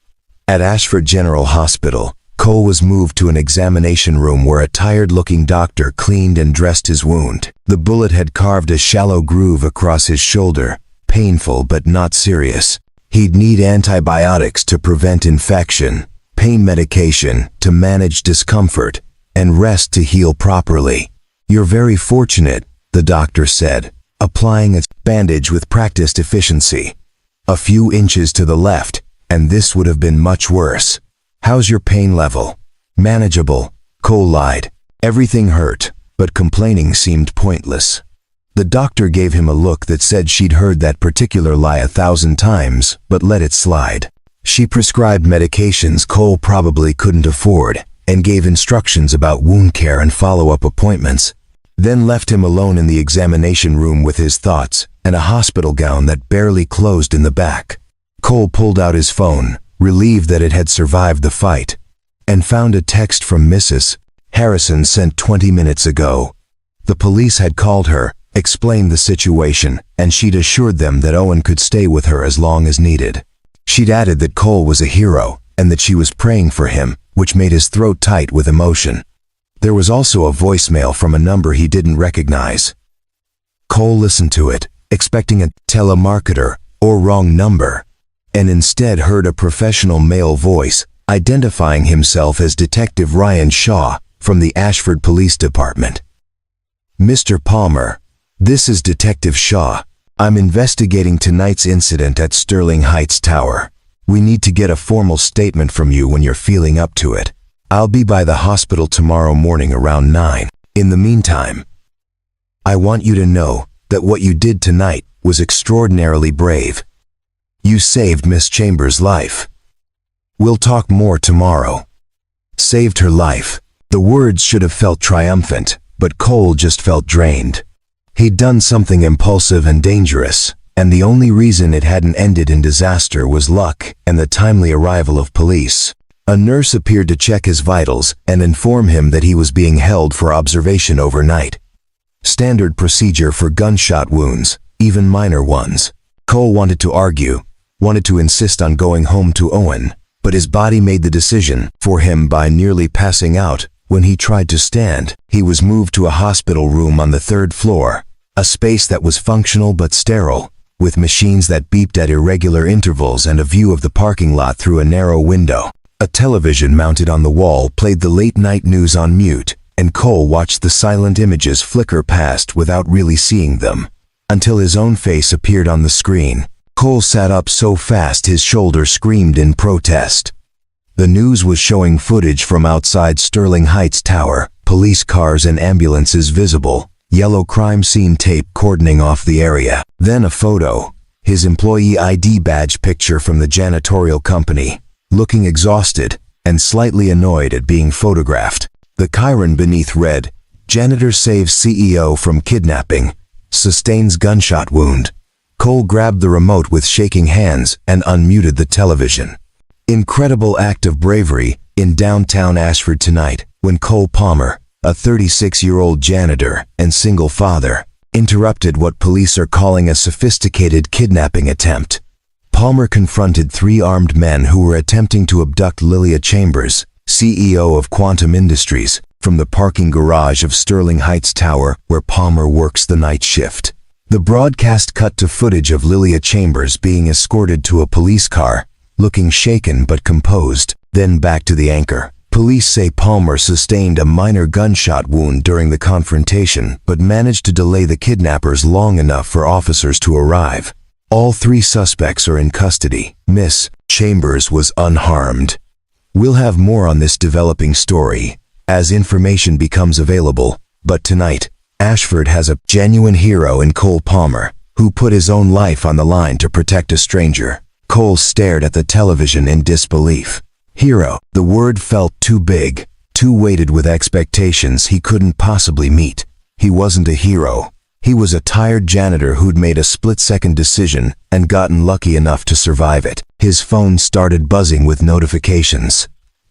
At Ashford General Hospital, Cole was moved to an examination room where a tired-looking doctor cleaned and dressed his wound. The bullet had carved a shallow groove across his shoulder, painful but not serious. He'd need antibiotics to prevent infection, pain medication to manage discomfort, and rest to heal properly. "You're very fortunate," the doctor said, applying a bandage with practiced efficiency. "A few inches to the left, and this would have been much worse. How's your pain level?" "Manageable," Cole lied. Everything hurt, but complaining seemed pointless. The doctor gave him a look that said she'd heard that particular lie 1,000 times, but let it slide. She prescribed medications Cole probably couldn't afford, and gave instructions about wound care and follow-up appointments, then left him alone in the examination room with his thoughts and a hospital gown that barely closed in the back. Cole pulled out his phone, relieved that it had survived the fight, and found a text from Mrs. Harrison sent 20 minutes ago. The police had called her, explained the situation, and she'd assured them that Owen could stay with her as long as needed. She'd added that Cole was a hero and that she was praying for him, which made his throat tight with emotion. There was also a voicemail from a number he didn't recognize. Cole listened to it, expecting a telemarketer or wrong number, and instead heard a professional male voice identifying himself as Detective Ryan Shaw from the Ashford Police Department. "Mr. Palmer, this is Detective Shaw. I'm investigating tonight's incident at Sterling Heights Tower. We need to get a formal statement from you when you're feeling up to it. I'll be by the hospital tomorrow morning around 9. In the meantime, I want you to know that what you did tonight was extraordinarily brave. You saved Miss Chambers' life. We'll talk more tomorrow." Saved her life. The words should have felt triumphant, but Cole just felt drained. He'd done something impulsive and dangerous, and the only reason it hadn't ended in disaster was luck and the timely arrival of police. A nurse appeared to check his vitals and inform him that he was being held for observation overnight. Standard procedure for gunshot wounds, even minor ones. Cole wanted to argue, wanted to insist on going home to Owen, but his body made the decision for him by nearly passing out. When he tried to stand, he was moved to a hospital room on the 3rd floor, a space that was functional but sterile, with machines that beeped at irregular intervals and a view of the parking lot through a narrow window. A television mounted on the wall played the late-night news on mute, and Cole watched the silent images flicker past without really seeing them, until his own face appeared on the screen. Cole sat up so fast his shoulder screamed in protest. The news was showing footage from outside Sterling Heights Tower, police cars and ambulances visible, yellow crime scene tape cordoning off the area. Then a photo, his employee ID badge picture from the janitorial company, looking exhausted and slightly annoyed at being photographed. The chyron beneath read, "Janitor saves CEO from kidnapping, sustains gunshot wound." Cole grabbed the remote with shaking hands and unmuted the television. Incredible act of bravery in downtown Ashford tonight when Cole Palmer, a 36-year-old janitor and single father, interrupted what police are calling a sophisticated kidnapping attempt. Palmer confronted 3 armed men who were attempting to abduct Lilia Chambers, CEO of Quantum Industries, from the parking garage of Sterling Heights Tower where Palmer works the night shift. The broadcast cut to footage of Lilia Chambers being escorted to a police car, looking shaken but composed, then back to the anchor. Police say Palmer sustained a minor gunshot wound during the confrontation but managed to delay the kidnappers long enough for officers to arrive. All 3 suspects are in custody. Miss Chambers was unharmed. We'll have more on this developing story as information becomes available, but tonight, Ashford has a genuine hero in Cole Palmer, who put his own life on the line to protect a stranger. Cole stared at the television in disbelief. Hero, the word felt too big, too weighted with expectations he couldn't possibly meet. He wasn't a hero. He was a tired janitor who'd made a split-second decision and gotten lucky enough to survive it. His phone started buzzing with notifications.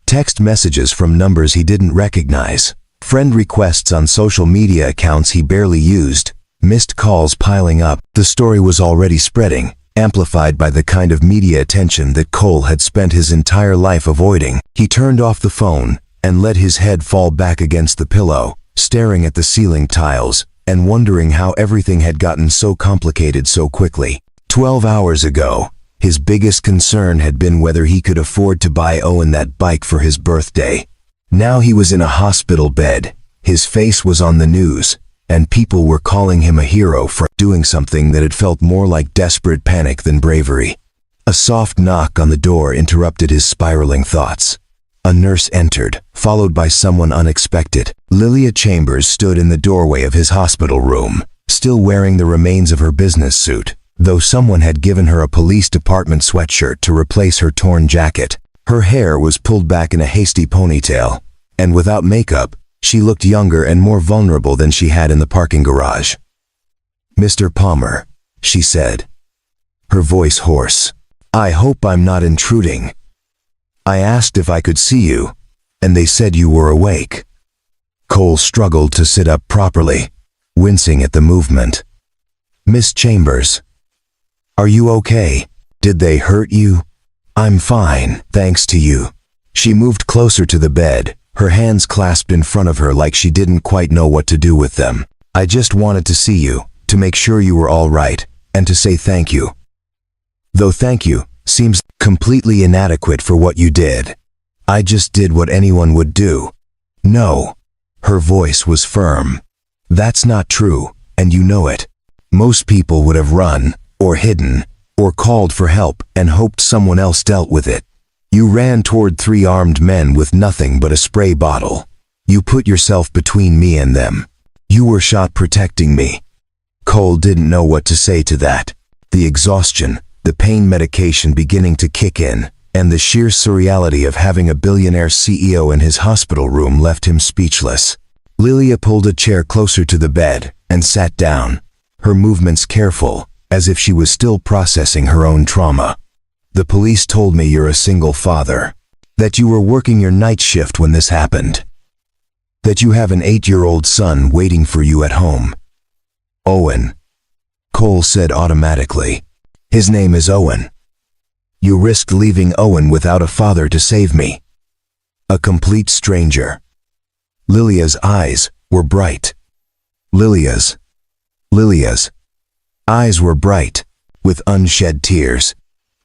Text messages from numbers he didn't recognize. Friend requests on social media accounts he barely used. Missed calls piling up. The story was already spreading, amplified by the kind of media attention that Cole had spent his entire life avoiding. He turned off the phone and let his head fall back against the pillow, staring at the ceiling tiles and wondering how everything had gotten so complicated so quickly. 12 hours ago, his biggest concern had been whether he could afford to buy Owen that bike for his birthday. Now he was in a hospital bed, his face was on the news, and people were calling him a hero for doing something that had felt more like desperate panic than bravery. A soft knock on the door interrupted his spiraling thoughts. A nurse entered, followed by someone unexpected. Lilia Chambers stood in the doorway of his hospital room, still wearing the remains of her business suit, though someone had given her a police department sweatshirt to replace her torn jacket. Her hair was pulled back in a hasty ponytail, and without makeup, she looked younger and more vulnerable than she had in the parking garage. "Mr. Palmer," she said, her voice hoarse. "I hope I'm not intruding. I asked if I could see you, and they said you were awake." Cole struggled to sit up properly, wincing at the movement. "Miss Chambers, are you okay? Did they hurt you?" I'm fine, thanks to you. She moved closer to the bed, her hands clasped in front of her like she didn't quite know what to do with them. I just wanted to see you, to make sure you were all right, and to say thank you. Though thank you seems completely inadequate for what you did. I just did what anyone would do. No. Her voice was firm. That's not true, and you know it. Most people would have run, or hidden, or called for help and hoped someone else dealt with it. You ran toward 3 armed men with nothing but a spray bottle. You put yourself between me and them. You were shot protecting me. Cole didn't know what to say to that. The exhaustion, the pain medication beginning to kick in, and the sheer surreality of having a billionaire CEO in his hospital room left him speechless. Lilia pulled a chair closer to the bed and sat down, her movements careful, as if she was still processing her own trauma. The police told me you're a single father, that you were working your night shift when this happened, that you have an 8-year-old son waiting for you at home. Owen. Cole said automatically. His name is Owen. You risked leaving Owen without a father to save me. A complete stranger. Lilia's eyes were bright. Lilia's eyes were bright, with unshed tears.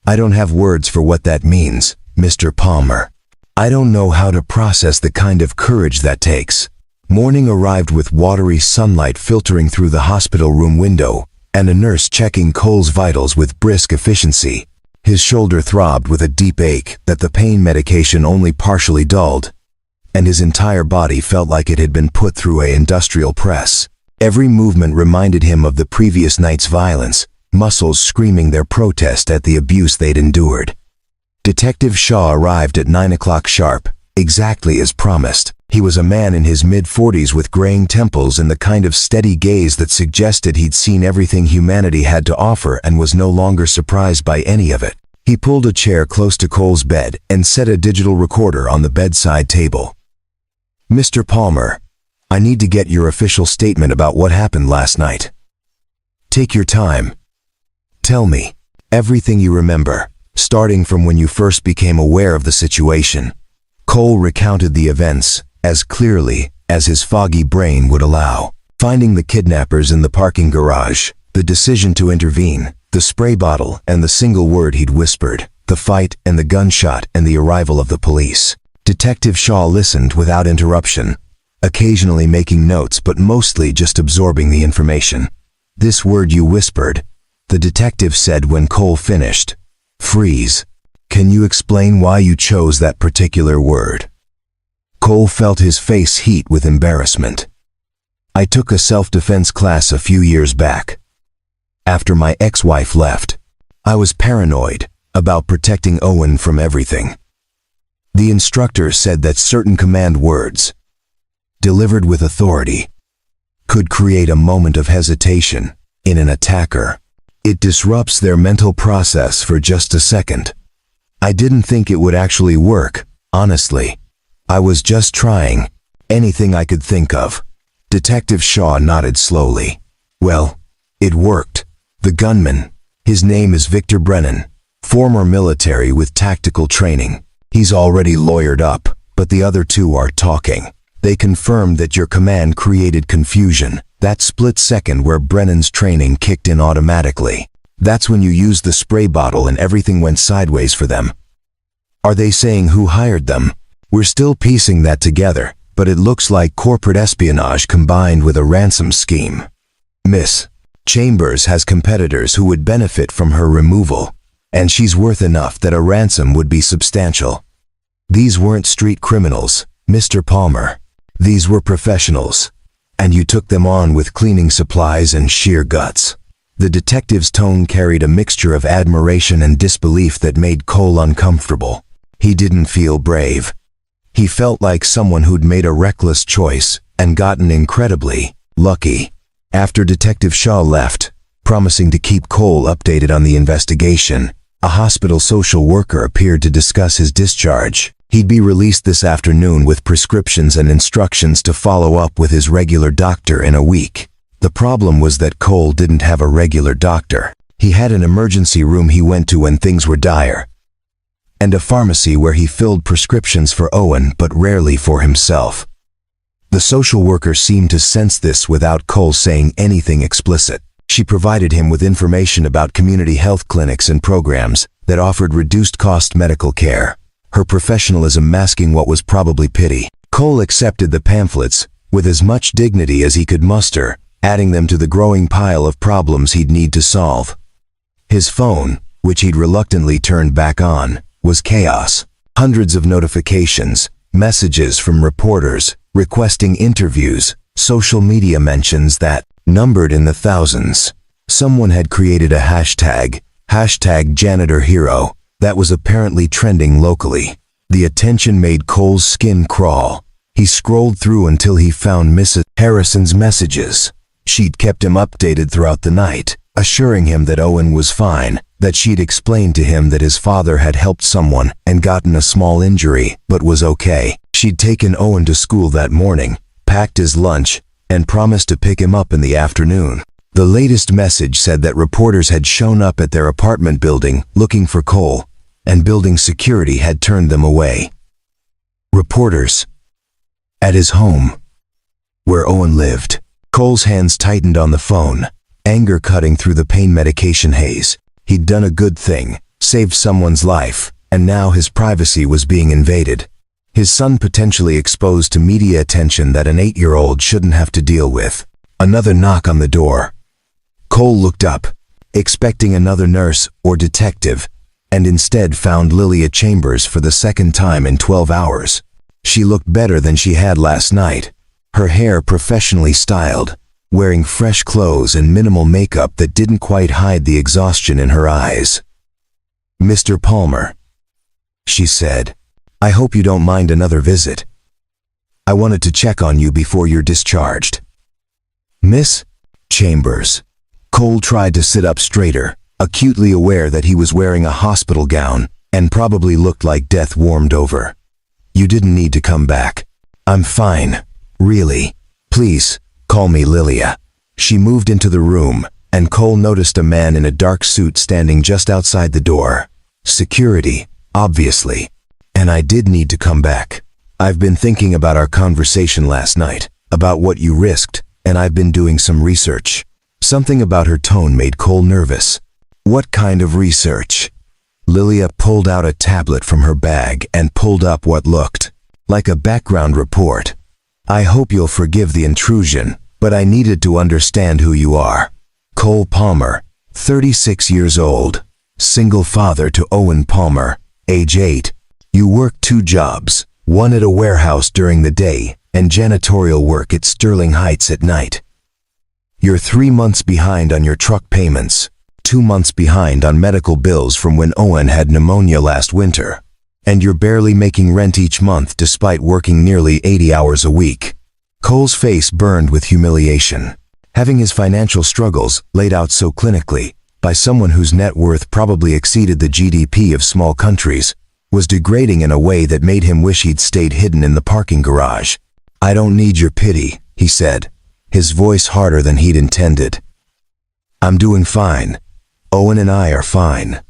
I don't have words for what that means, Mr. Palmer. I don't know how to process the kind of courage that takes. Morning arrived with watery sunlight filtering through the hospital room window, and a nurse checking Cole's vitals with brisk efficiency. His shoulder throbbed with a deep ache that the pain medication only partially dulled, and his entire body felt like it had been put through an industrial press. Every movement reminded him of the previous night's violence, muscles screaming their protest at the abuse they'd endured. Detective Shaw arrived at 9 o'clock sharp, exactly as promised. He was a man in his mid-40s with graying temples and the kind of steady gaze that suggested he'd seen everything humanity had to offer and was no longer surprised by any of it. He pulled a chair close to Cole's bed and set a digital recorder on the bedside table. Mr. Palmer, I need to get your official statement about what happened last night. Take your time. Tell me everything you remember, starting from when you first became aware of the situation. Cole recounted the events as clearly as his foggy brain would allow. Finding the kidnappers in the parking garage, the decision to intervene, the spray bottle and the single word he'd whispered, the fight and the gunshot and the arrival of the police. Detective Shaw listened without interruption, occasionally making notes but mostly just absorbing the information. This word you whispered, the detective said when Cole finished. Freeze. Can you explain why you chose that particular word? Cole felt his face heat with embarrassment. I took a self-defense class a few years back. After my ex-wife left, I was paranoid about protecting Owen from everything. The instructor said that certain command words, delivered with authority, could create a moment of hesitation in an attacker. It disrupts their mental process for just a second. I didn't think it would actually work, honestly. I was just trying anything I could think of. Detective Shaw nodded slowly. Well, it worked. The gunman, his name is Victor Brennan, former military with tactical training. He's already lawyered up, but the other 2 are talking. They confirmed that your command created confusion, that split second where Brennan's training kicked in automatically. That's when you used the spray bottle and everything went sideways for them. Are they saying who hired them? We're still piecing that together, but it looks like corporate espionage combined with a ransom scheme. Miss Chambers has competitors who would benefit from her removal, and she's worth enough that a ransom would be substantial. These weren't street criminals, Mr. Palmer. These were professionals, and you took them on with cleaning supplies and sheer guts. The detective's tone carried a mixture of admiration and disbelief that made Cole uncomfortable. He didn't feel brave. He felt like someone who'd made a reckless choice and gotten incredibly lucky. After Detective Shaw left, promising to keep Cole updated on the investigation, a hospital social worker appeared to discuss his discharge. He'd be released this afternoon with prescriptions and instructions to follow up with his regular doctor in a week. The problem was that Cole didn't have a regular doctor. He had an emergency room he went to when things were dire. and a pharmacy where he filled prescriptions for Owen but rarely for himself. The social worker seemed to sense this without Cole saying anything explicit. She provided him with information about community health clinics and programs that offered reduced-cost medical care, her professionalism masking what was probably pity. Cole accepted the pamphlets with as much dignity as he could muster, adding them to the growing pile of problems he'd need to solve. His phone, which he'd reluctantly turned back on, was chaos. Hundreds of notifications, messages from reporters, requesting interviews, social media mentions that numbered in the thousands. Someone had created a hashtag Janitor Hero, that was apparently trending locally. The attention made Cole's skin crawl. He scrolled through until he found Mrs. Harrison's messages. She'd kept him updated throughout the night, assuring him that Owen was fine, that she'd explained to him that his father had helped someone and gotten a small injury, but was okay. She'd taken Owen to school that morning, packed his lunch, and promised to pick him up in the afternoon. The latest message said that reporters had shown up at their apartment building looking for Cole, and building security had turned them away. Reporters. At his home, where Owen lived. Cole's hands tightened on the phone, anger cutting through the pain medication haze. He'd done a good thing, saved someone's life, and now his privacy was being invaded. His son potentially exposed to media attention that an 8-year-old shouldn't have to deal with. Another knock on the door. Cole looked up, expecting another nurse or detective, and instead found Lilia Chambers for the second time in 12 hours. She looked better than she had last night, her hair professionally styled, wearing fresh clothes and minimal makeup that didn't quite hide the exhaustion in her eyes. "Mr. Palmer," she said, "I hope you don't mind another visit. I wanted to check on you before you're discharged." "Miss Chambers." Cole tried to sit up straighter, acutely aware that he was wearing a hospital gown and probably looked like death warmed over. "You didn't need to come back. I'm fine, really. Please, call me Lilia." She moved into the room, and Cole noticed a man in a dark suit standing just outside the door. Security, obviously. "And I did need to come back. I've been thinking about our conversation last night, about what you risked, and I've been doing some research." Something about her tone made Cole nervous. "What kind of research?" Lilia pulled out a tablet from her bag and pulled up what looked like a background report. "I hope you'll forgive the intrusion, but I needed to understand who you are. Cole Palmer, 36 years old, single father to Owen Palmer, age 8. You work 2 jobs, one at a warehouse during the day and janitorial work at Sterling Heights at night. You're 3 months behind on your truck payments, 2 months behind on medical bills from when Owen had pneumonia last winter, and you're barely making rent each month despite working nearly 80 hours a week." Cole's face burned with humiliation. Having his financial struggles laid out so clinically by someone whose net worth probably exceeded the GDP of small countries was degrading in a way that made him wish he'd stayed hidden in the parking garage. "I don't need your pity," he said, his voice harder than he'd intended. "I'm doing fine. Owen and I are fine.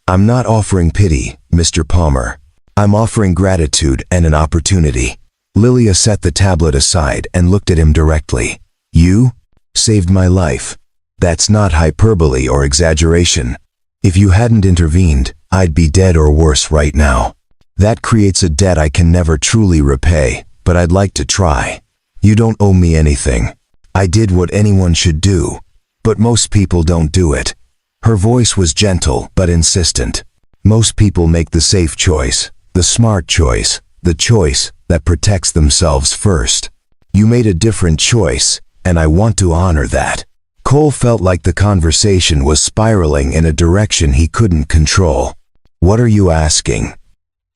I'm not offering pity, Mr. Palmer. I'm offering gratitude and an opportunity." Lilia set the tablet aside and looked at him directly. "You saved my life. That's not hyperbole or exaggeration. If you hadn't intervened, I'd be dead or worse right now. That creates a debt I can never truly repay, but I'd like to try. You don't owe me anything. I did what anyone should do, but most people don't do it." Her voice was gentle but insistent. "Most people make the safe choice, the smart choice, the choice that protects themselves first. You made a different choice, and I want to honor that." Cole felt like the conversation was spiraling in a direction he couldn't control. "What are you asking?"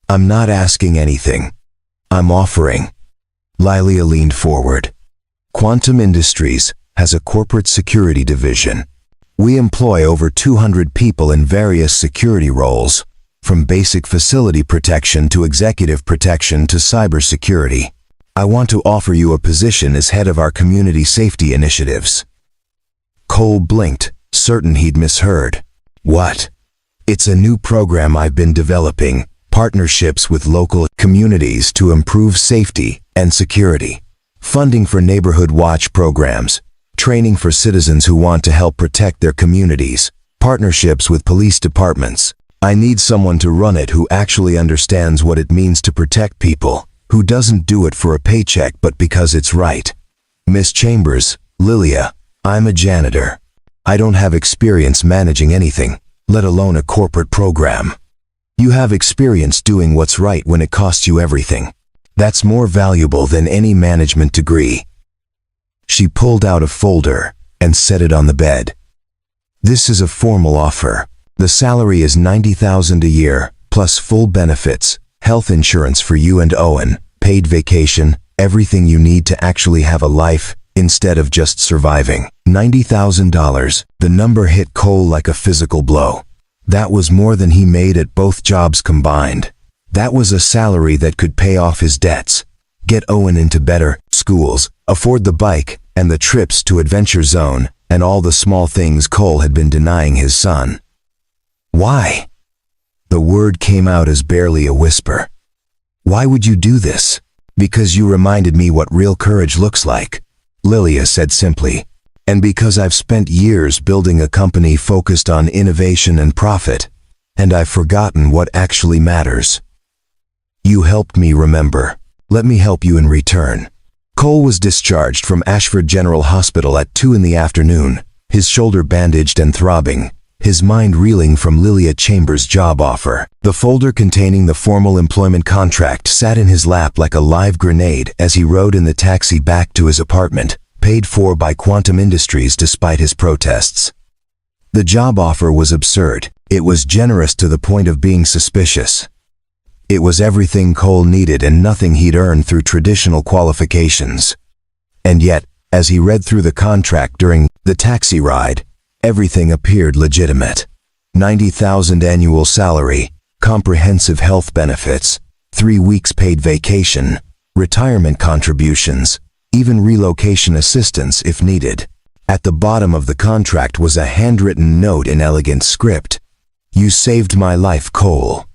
"I'm not asking anything. I'm offering." Lilia leaned forward. "Quantum Industries has a corporate security division. We employ over 200 people in various security roles, from basic facility protection to executive protection to cybersecurity. I want to offer you a position as head of our community safety initiatives." Cole blinked, certain he'd misheard. "What? It's a new program I've been developing, partnerships with local communities to improve safety and security, funding for neighborhood watch programs, training for citizens who want to help protect their communities, partnerships with police departments. I need someone to run it who actually understands what it means to protect people, who doesn't do it for a paycheck but because it's right. Miss Chambers, Lilia, I'm a janitor. I don't have experience managing anything, let alone a corporate program. You have experience doing what's right when it costs you everything. That's more valuable than any management degree. She pulled out a folder and set it on the bed. This is a formal offer. The salary is $90,000 a year, plus full benefits, health insurance for you and Owen, paid vacation, everything you need to actually have a life, instead of just surviving. $90,000, the number hit Cole like a physical blow. That was more than he made at both jobs combined. That was a salary that could pay off his debts, get Owen into better schools, afford the bike and the trips to Adventure Zone, and all the small things Cole had been denying his son. Why? The word came out as barely a whisper. Why would you do this? Because you reminded me what real courage looks like, Lilia said simply. And because I've spent years building a company focused on innovation and profit, and I've forgotten what actually matters. You helped me remember. Let me help you in return. Cole was discharged from Ashford General Hospital at 2 in the afternoon, his shoulder bandaged and throbbing, his mind reeling from Lilia Chambers' job offer. The folder containing the formal employment contract sat in his lap like a live grenade as he rode in the taxi back to his apartment, paid for by Quantum Industries despite his protests. The job offer was absurd. It was generous to the point of being suspicious. It was everything Cole needed and nothing he'd earned through traditional qualifications. And yet, as he read through the contract during the taxi ride, everything appeared legitimate. $90,000 annual salary, comprehensive health benefits, 3 weeks paid vacation, retirement contributions, even relocation assistance if needed. At the bottom of the contract was a handwritten note in elegant script. You saved my life, Cole.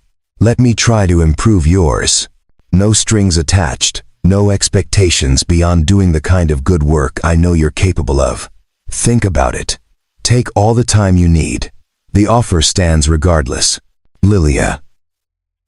Let me try to improve yours. No strings attached, no expectations beyond doing the kind of good work I know you're capable of. Think about it. Take all the time you need. The offer stands regardless. Lilia.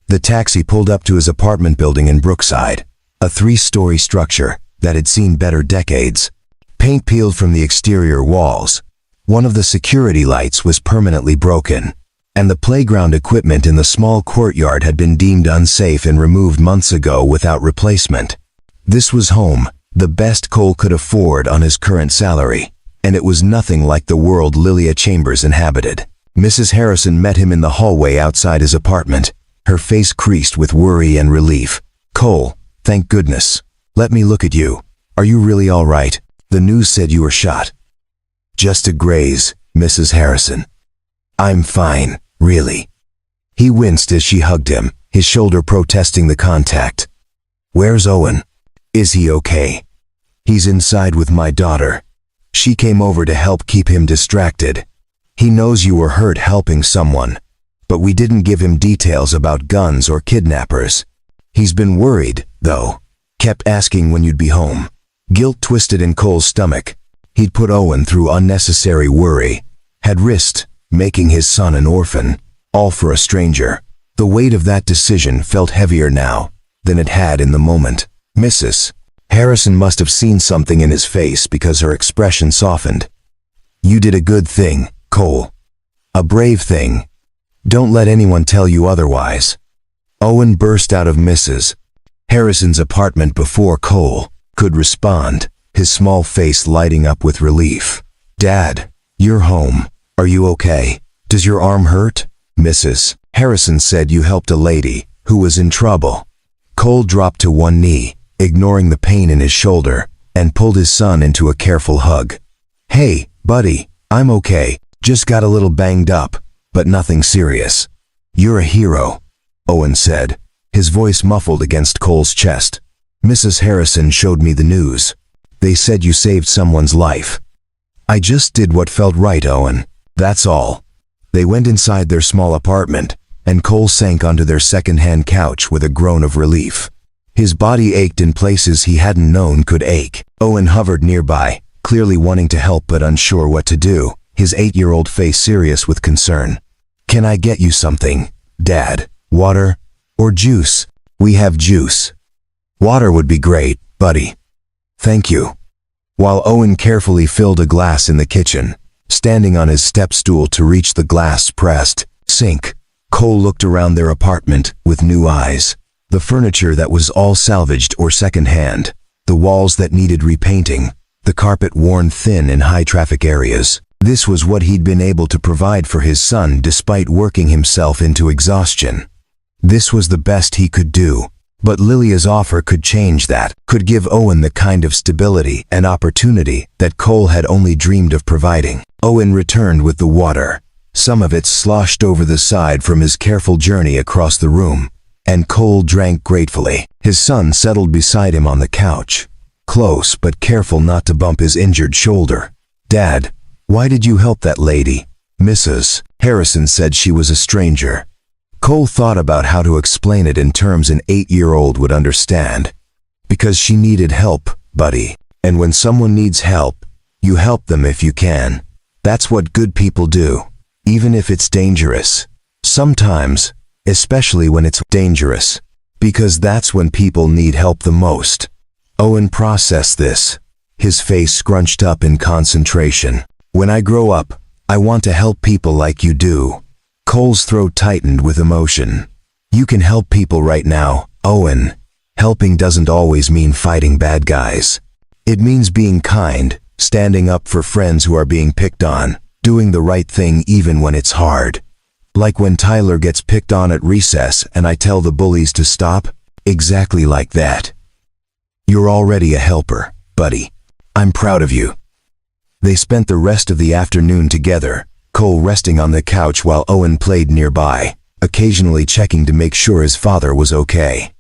The taxi pulled up to his apartment building in Brookside, a 3-story structure that had seen better decades. Paint peeled from the exterior walls. One of the security lights was permanently broken, and the playground equipment in the small courtyard had been deemed unsafe and removed months ago without replacement. This was home, the best Cole could afford on his current salary, and it was nothing like the world Lilia Chambers inhabited. Mrs. Harrison met him in the hallway outside his apartment, her face creased with worry and relief. Cole, thank goodness. Let me look at you. Are you really all right? The news said you were shot. Just a graze, Mrs. Harrison. I'm fine, really. He winced as she hugged him, his shoulder protesting the contact. Where's Owen? Is he okay? He's inside with my daughter. She came over to help keep him distracted. He knows you were hurt helping someone, but we didn't give him details about guns or kidnappers. He's been worried, though. Kept asking when you'd be home. Guilt twisted in Cole's stomach. He'd put Owen through unnecessary worry, had risked making his son an orphan, all for a stranger. The weight of that decision felt heavier now than it had in the moment. Mrs. Harrison must have seen something in his face because her expression softened. You did a good thing, Cole. A brave thing. Don't let anyone tell you otherwise. Owen burst out of Mrs. Harrison's apartment before Cole could respond, his small face lighting up with relief. Dad, you're home. Are you okay? Does your arm hurt? Mrs. Harrison said you helped a lady who was in trouble. Cole dropped to one knee, ignoring the pain in his shoulder, and pulled his son into a careful hug. Hey, buddy, I'm okay. Just got a little banged up, but nothing serious. You're a hero, Owen said, his voice muffled against Cole's chest. Mrs. Harrison showed me the news. They said you saved someone's life. I just did what felt right, Owen. That's all. They went inside their small apartment, and Cole sank onto their second-hand couch with a groan of relief. His body ached in places he hadn't known could ache. Owen hovered nearby, clearly wanting to help but unsure what to do, his 8-year-old face serious with concern. "Can I get you something, Dad? Water? Or juice?" "We have juice. Water would be great, buddy." "Thank you." While Owen carefully filled a glass in the kitchen, standing on his step stool to reach the glass-pressed sink, Cole looked around their apartment with new eyes. The furniture that was all salvaged or second-hand, the walls that needed repainting, the carpet worn thin in high-traffic areas. This was what he'd been able to provide for his son despite working himself into exhaustion. This was the best he could do, but Lilia's offer could change that, could give Owen the kind of stability and opportunity that Cole had only dreamed of providing. Owen returned with the water. Some of it sloshed over the side from his careful journey across the room, and Cole drank gratefully. His son settled beside him on the couch, close but careful not to bump his injured shoulder. "Dad, why did you help that lady?" "Mrs. Harrison said she was a stranger." Cole thought about how to explain it in terms an 8-year-old would understand. "Because she needed help, buddy. And when someone needs help, you help them if you can. That's what good people do, even if it's dangerous. Sometimes, especially when it's dangerous, because that's when people need help the most." Owen processed this, his face scrunched up in concentration. "When I grow up, I want to help people like you do." Cole's throat tightened with emotion. "You can help people right now, Owen. Helping doesn't always mean fighting bad guys. It means being kind, standing up for friends who are being picked on, doing the right thing even when it's hard. Like when Tyler gets picked on at recess and I tell the bullies to stop, exactly like that. You're already a helper, buddy. I'm proud of you." They spent the rest of the afternoon together, Cole resting on the couch while Owen played nearby, occasionally checking to make sure his father was okay.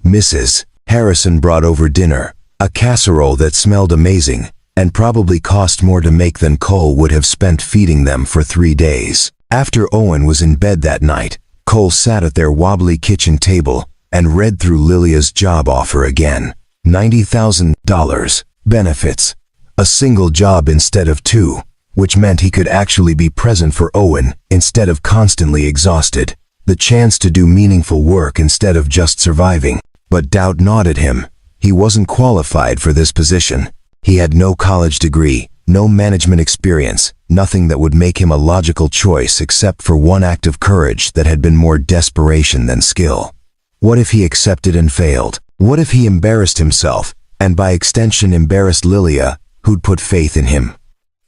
Mrs. Harrison brought over dinner, a casserole that smelled amazing and probably cost more to make than Cole would have spent feeding them for 3 days. After Owen was in bed that night, Cole sat at their wobbly kitchen table and read through Lilia's job offer again. $90,000, benefits, a single job instead of 2, which meant he could actually be present for Owen instead of constantly exhausted, the chance to do meaningful work instead of just surviving. But doubt gnawed at him. He wasn't qualified for this position. He had no college degree, no management experience, nothing that would make him a logical choice except for one act of courage that had been more desperation than skill. What if he accepted and failed? What if he embarrassed himself, and by extension embarrassed Lilia, who'd put faith in him?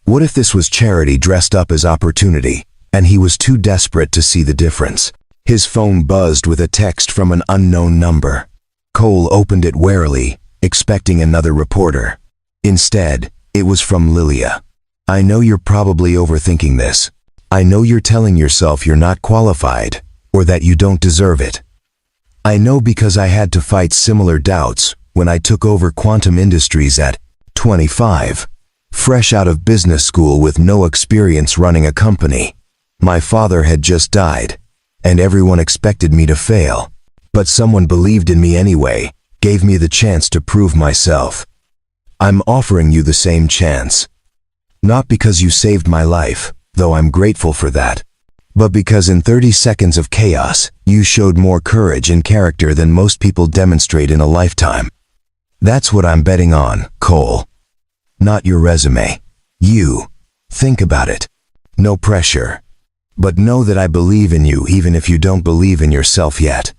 What if this was charity dressed up as opportunity, and he was too desperate to see the difference? His phone buzzed with a text from an unknown number. Cole opened it warily, expecting another reporter. Instead, it was from Lilia. "I know you're probably overthinking this. I know you're telling yourself you're not qualified, or that you don't deserve it. I know because I had to fight similar doubts when I took over Quantum Industries at 25, fresh out of business school with no experience running a company. My father had just died, and everyone expected me to fail. But someone believed in me anyway, gave me the chance to prove myself. I'm offering you the same chance. Not because you saved my life, though I'm grateful for that, but because in 30 seconds of chaos, you showed more courage and character than most people demonstrate in a lifetime. That's what I'm betting on, Cole. Not your resume. You. Think about it. No pressure. But know that I believe in you even if you don't believe in yourself yet."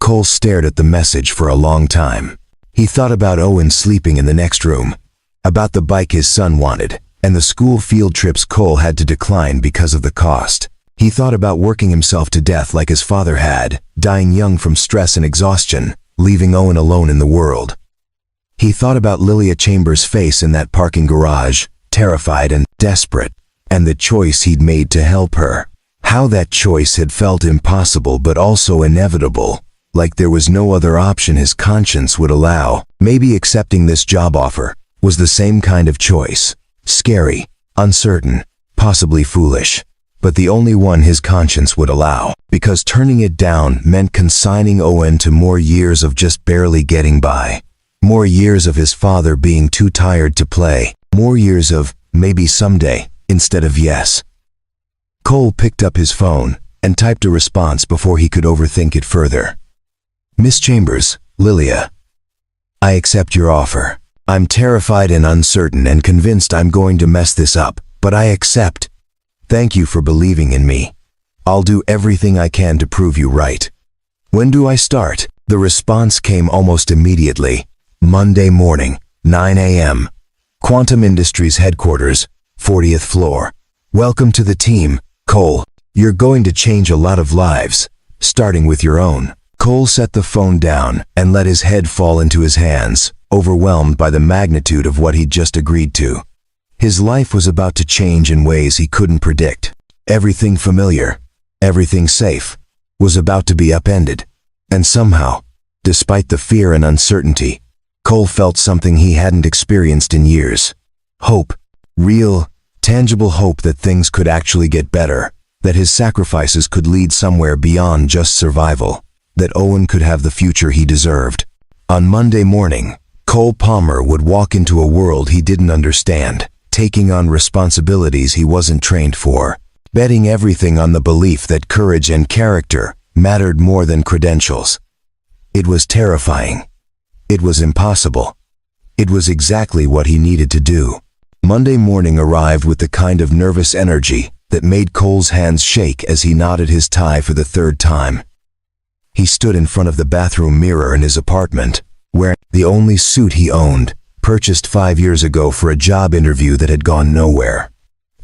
Cole stared at the message for a long time. He thought about Owen sleeping in the next room, about the bike his son wanted, and the school field trips Cole had to decline because of the cost. He thought about working himself to death like his father had, dying young from stress and exhaustion, leaving Owen alone in the world. He thought about Lilia Chambers' face in that parking garage, terrified and desperate, and the choice he'd made to help her. How that choice had felt impossible but also inevitable, like there was no other option his conscience would allow. Maybe accepting this job offer was the same kind of choice. Scary, uncertain, possibly foolish. but the only one his conscience would allow, because turning it down meant consigning Owen to more years of just barely getting by. More years of his father being too tired to play. More years of maybe someday instead of yes. Cole picked up his phone and typed a response before he could overthink it further. Miss Chambers, Lilia. I accept your offer. I'm terrified and uncertain and convinced I'm going to mess this up, but I accept. Thank you for believing in me. I'll do everything I can to prove you right. When do I start? The response came almost immediately. Monday morning, 9 a.m. Quantum Industries headquarters, 40th floor. Welcome to the team, Cole. You're going to change a lot of lives, starting with your own. Cole set the phone down and let his head fall into his hands, overwhelmed by the magnitude of what he'd just agreed to. His life was about to change in ways he couldn't predict. Everything familiar, everything safe, was about to be upended. And somehow, despite the fear and uncertainty, Cole felt something he hadn't experienced in years. Hope. Real, tangible hope that things could actually get better, that his sacrifices could lead somewhere beyond just survival, that Owen could have the future he deserved. On Monday morning, Cole Palmer would walk into a world he didn't understand, taking on responsibilities he wasn't trained for, betting everything on the belief that courage and character mattered more than credentials. It was terrifying. It was impossible. It was exactly what he needed to do. Monday morning arrived with the kind of nervous energy that made Cole's hands shake as he knotted his tie for the third time. He stood in front of the bathroom mirror in his apartment, wearing the only suit he owned, purchased 5 years ago for a job interview that had gone nowhere.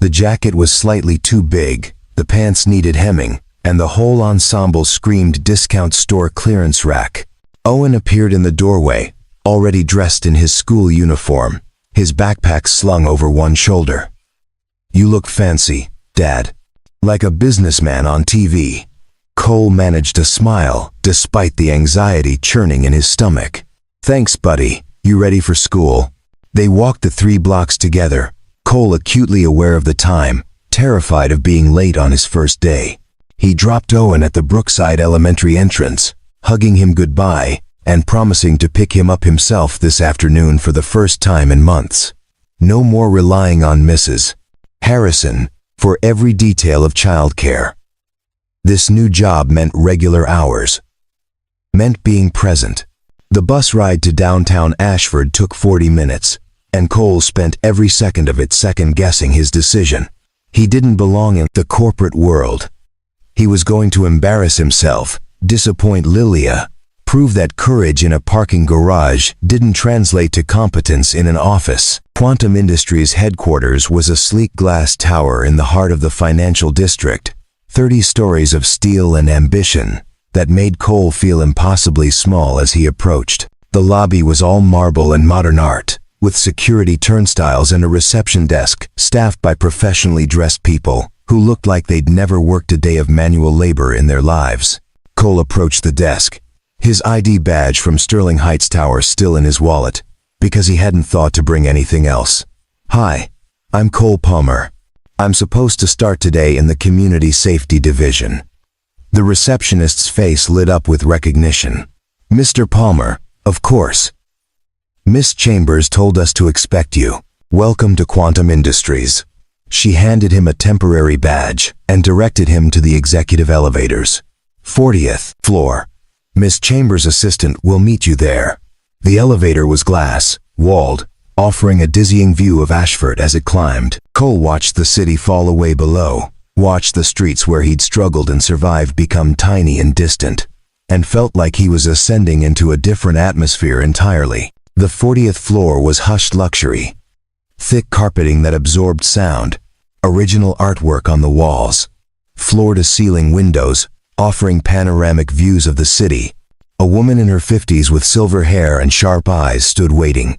The jacket was slightly too big, the pants needed hemming, and the whole ensemble screamed discount store clearance rack. Owen appeared in the doorway, already dressed in his school uniform, his backpack slung over one shoulder. You look fancy, Dad. Like a businessman on TV. Cole managed to smile, despite the anxiety churning in his stomach. Thanks, buddy. You ready for school? They walked the 3 blocks together, Cole acutely aware of the time, terrified of being late on his first day. He dropped Owen at the Brookside Elementary entrance, hugging him goodbye and promising to pick him up himself this afternoon for the first time in months. No more relying on Mrs. Harrison for every detail of childcare. This new job meant regular hours, meant being present. The bus ride to downtown Ashford took 40 minutes, and Cole spent every second of it second-guessing his decision. He didn't belong in the corporate world. He was going to embarrass himself, disappoint Lilia, prove that courage in a parking garage didn't translate to competence in an office. Quantum Industries headquarters was a sleek glass tower in the heart of the financial district, 30 stories of steel and ambition that made Cole feel impossibly small as he approached. The lobby was all marble and modern art, with security turnstiles and a reception desk staffed by professionally dressed people who looked like they'd never worked a day of manual labor in their lives. Cole approached the desk, his ID badge from Sterling Heights Tower still in his wallet, because he hadn't thought to bring anything else. Hi, I'm Cole Palmer. I'm supposed to start today in the Community Safety Division. The receptionist's face lit up with recognition. Mr. Palmer, of course. Miss Chambers told us to expect you. Welcome to Quantum Industries. She handed him a temporary badge and directed him to the executive elevators. 40th floor. Miss Chambers' assistant will meet you there. The elevator was glass, walled, offering a dizzying view of Ashford as it climbed. Cole watched the city fall away below, watched the streets where he'd struggled and survived become tiny and distant, and felt like he was ascending into a different atmosphere entirely. The 40th floor was hushed luxury. Thick carpeting that absorbed sound, original artwork on the walls, floor-to-ceiling windows offering panoramic views of the city. A woman in her 50s with silver hair and sharp eyes stood waiting.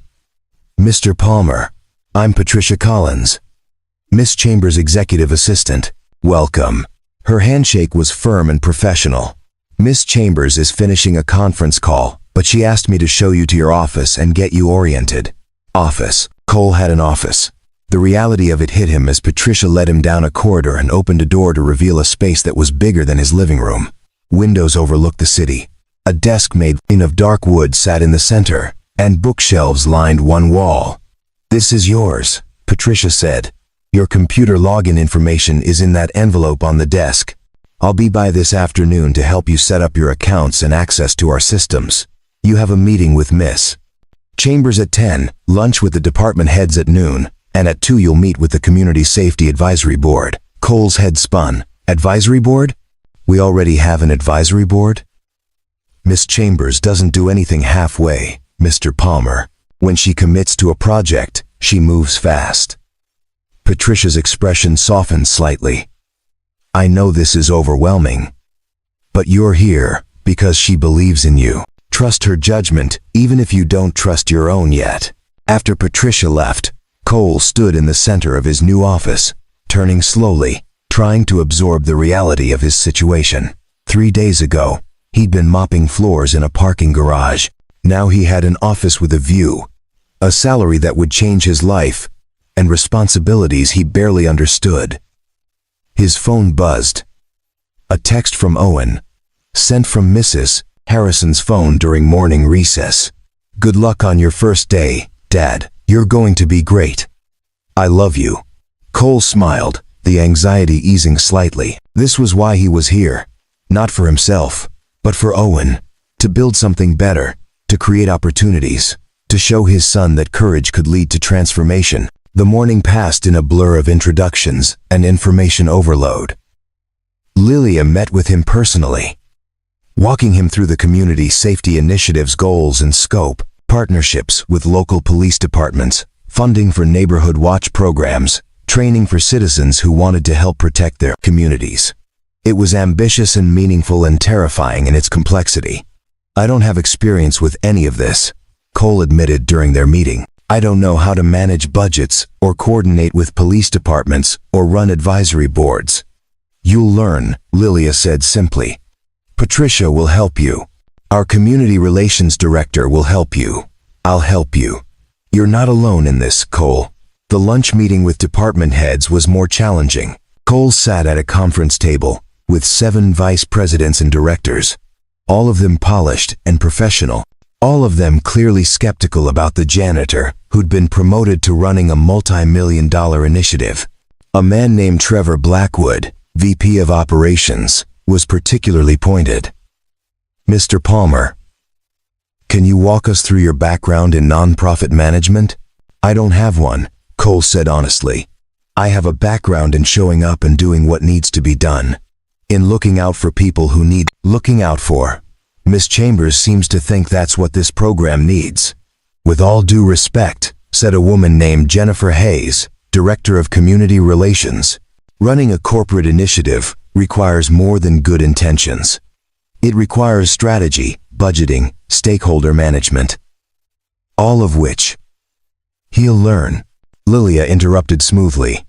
Mr. Palmer, I'm Patricia Collins, Miss Chambers' executive assistant. Welcome. Her handshake was firm and professional. Miss Chambers is finishing a conference call, but she asked me to show you to your office and get you oriented. Office. Cole had an office. The reality of it hit him as Patricia led him down a corridor and opened a door to reveal a space that was bigger than his living room. Windows overlooked the city. A desk made of dark wood sat in the center, and bookshelves lined one wall. "This is yours," Patricia said. "Your computer login information is in that envelope on the desk. I'll be by this afternoon to help you set up your accounts and access to our systems. You have a meeting with Miss Chambers at 10, lunch with the department heads at noon, and at 2 you'll meet with the Community Safety Advisory Board." Cole's head spun. "Advisory board? We already have an advisory board?" "Miss Chambers doesn't do anything halfway, Mr. Palmer. When she commits to a project, she moves fast." Patricia's expression softened slightly. "I know this is overwhelming, but you're here because she believes in you. Trust her judgment, even if you don't trust your own yet." After Patricia left, Cole stood in the center of his new office, turning slowly, trying to absorb the reality of his situation. 3 days ago, he'd been mopping floors in a parking garage. Now he had an office with a view, a salary that would change his life, and responsibilities he barely understood. His phone buzzed. A text from Owen, sent from Mrs. Harrison's phone during morning recess. "Good luck on your first day, Dad. You're going to be great. I love you." Cole smiled, the anxiety easing slightly. This was why he was here. Not for himself, but for Owen. To build something better, to create opportunities, to show his son that courage could lead to transformation. The morning passed in a blur of introductions and information overload. Lilia met with him personally, walking him through the community safety initiative's goals and scope, partnerships with local police departments, funding for neighborhood watch programs, training for citizens who wanted to help protect their communities. It was ambitious and meaningful and terrifying in its complexity. "I don't have experience with any of this," Cole admitted during their meeting. "I don't know how to manage budgets or coordinate with police departments or run advisory boards." "You'll learn," Lilia said simply. "Patricia will help you. Our community relations director will help you. I'll help you. You're not alone in this, Cole." The lunch meeting with department heads was more challenging. Cole sat at a conference table with 7 vice presidents and directors, all of them polished and professional. All of them clearly skeptical about the janitor who'd been promoted to running a multi-million-dollar initiative. A man named Trevor Blackwood, VP of Operations, was particularly pointed. "Mr. Palmer, can you walk us through your background in nonprofit management?" "I don't have one," Cole said honestly. "I have a background in showing up and doing what needs to be done, in looking out for people who need looking out for. Miss Chambers seems to think that's what this program needs." "With all due respect," said a woman named Jennifer Hayes, Director of Community Relations, "running a corporate initiative requires more than good intentions. It requires strategy, budgeting, stakeholder management. All of which he'll learn." Lilia interrupted smoothly.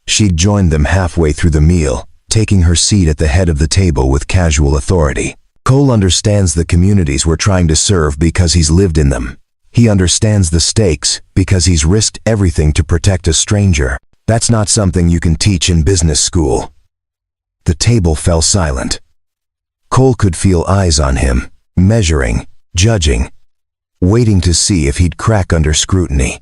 She'd joined them halfway through the meal, taking her seat at the head of the table with casual authority. "Cole understands the communities we're trying to serve because he's lived in them. He understands the stakes because he's risked everything to protect a stranger. That's not something you can teach in business school." The table fell silent. Cole could feel eyes on him, measuring, judging, waiting to see if he'd crack under scrutiny.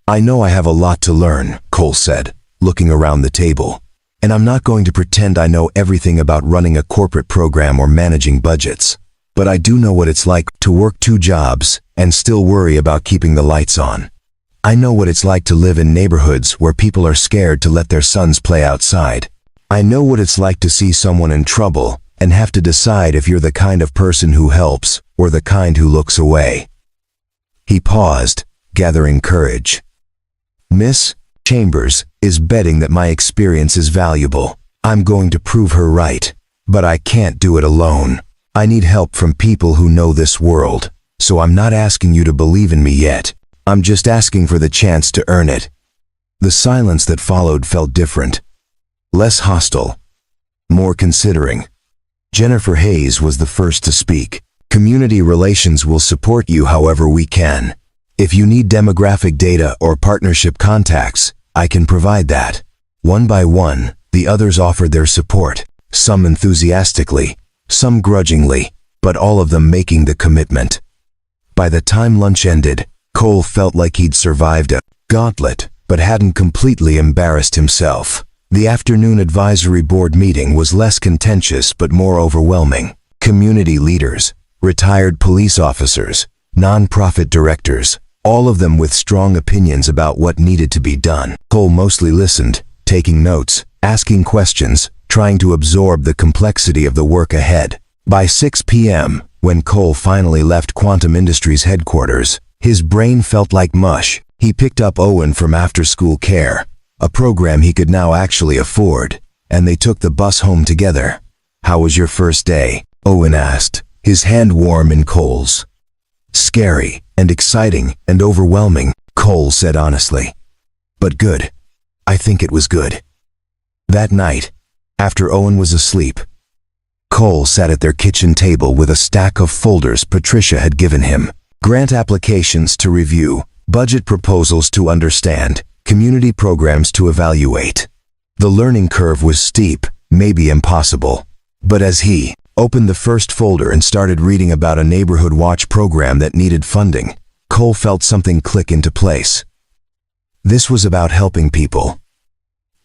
"I know I have a lot to learn," Cole said, looking around the table. "And I'm not going to pretend I know everything about running a corporate program or managing budgets. But I do know what it's like to work 2 jobs and still worry about keeping the lights on. I know what it's like to live in neighborhoods where people are scared to let their sons play outside. I know what it's like to see someone in trouble and have to decide if you're the kind of person who helps or the kind who looks away." He paused, gathering courage. "Miss Chambers is betting that my experience is valuable. I'm going to prove her right, but I can't do it alone. I need help from people who know this world, so I'm not asking you to believe in me yet. I'm just asking for the chance to earn it." The silence that followed felt different, less hostile, more considering. Jennifer Hayes was the first to speak. "Community relations will support you however we can. If you need demographic data or partnership contacts, I can provide that. One by one, the others offered their support, some enthusiastically, some grudgingly, but all of them making the commitment. By the time lunch ended, Cole felt like he'd survived a gauntlet, but hadn't completely embarrassed himself. The afternoon advisory board meeting was less contentious but more overwhelming. Community leaders, retired police officers, non-profit directors, all of them with strong opinions about what needed to be done. Cole mostly listened, taking notes, asking questions, trying to absorb the complexity of the work ahead. By 6 p.m., when Cole finally left Quantum Industries headquarters, his brain felt like mush. He picked up Owen from after-school care, a program he could now actually afford, and they took the bus home together. "How was your first day?" Owen asked, his hand warm in Cole's. "Scary, and exciting, and overwhelming," Cole said honestly. "But good. I think it was good." That night, after Owen was asleep, Cole sat at their kitchen table with a stack of folders Patricia had given him. Grant applications to review, budget proposals to understand, community programs to evaluate. The learning curve was steep, maybe impossible. But as he opened the first folder and started reading about a neighborhood watch program that needed funding, Cole felt something click into place. This was about helping people,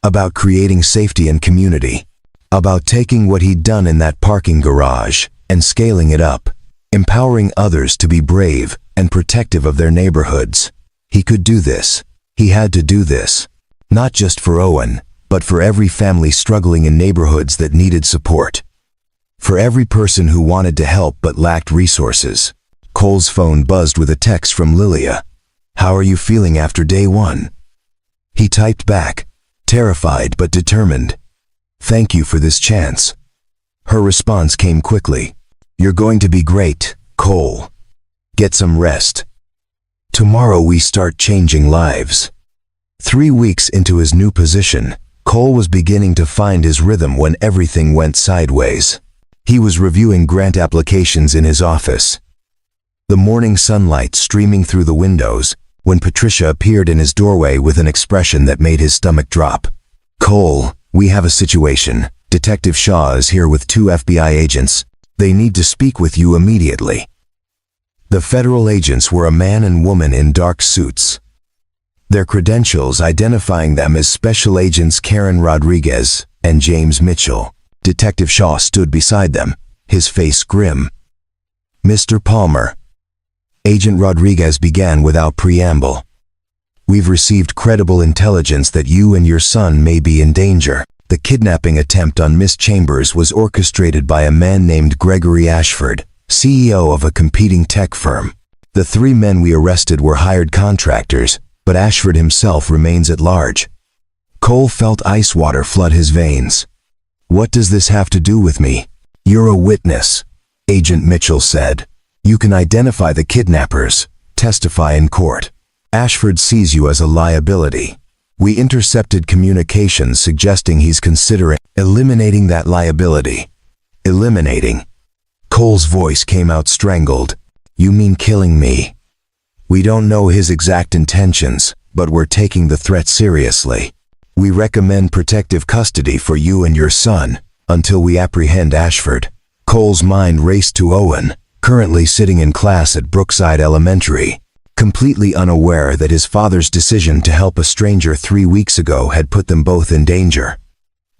about creating safety and community, about taking what he'd done in that parking garage and scaling it up, empowering others to be brave and protective of their neighborhoods. He could do this. He had to do this. Not just for Owen, but for every family struggling in neighborhoods that needed support. For every person who wanted to help but lacked resources. Cole's phone buzzed with a text from Lilia. "How are you feeling after day one?" He typed back, terrified but determined. "Thank you for this chance." Her response came quickly. "You're going to be great, Cole. Get some rest. Tomorrow we start changing lives." 3 weeks into his new position, Cole was beginning to find his rhythm when everything went sideways. He was reviewing grant applications in his office, the morning sunlight streaming through the windows, when Patricia appeared in his doorway with an expression that made his stomach drop. "Cole, we have a situation. Detective Shaw is here with 2 FBI agents. They need to speak with you immediately." The federal agents were a man and woman in dark suits, their credentials identifying them as Special Agents Karen Rodriguez and James Mitchell. Detective Shaw stood beside them, his face grim. "Mr. Palmer," Agent Rodriguez began without preamble, "we've received credible intelligence that you and your son may be in danger. The kidnapping attempt on Miss Chambers was orchestrated by a man named Gregory Ashford, CEO of a competing tech firm. The 3 men we arrested were hired contractors, but Ashford himself remains at large." Cole felt ice water flood his veins. "What does this have to do with me?" "You're a witness," Agent Mitchell said. "You can identify the kidnappers, testify in court. Ashford sees you as a liability. We intercepted communications suggesting he's considering eliminating that liability." "Eliminating?" Cole's voice came out strangled. "You mean killing me?" "We don't know his exact intentions, but we're taking the threat seriously. We recommend protective custody for you and your son until we apprehend Ashford." Cole's mind raced to Owen, currently sitting in class at Brookside Elementary, completely unaware that his father's decision to help a stranger 3 weeks ago had put them both in danger.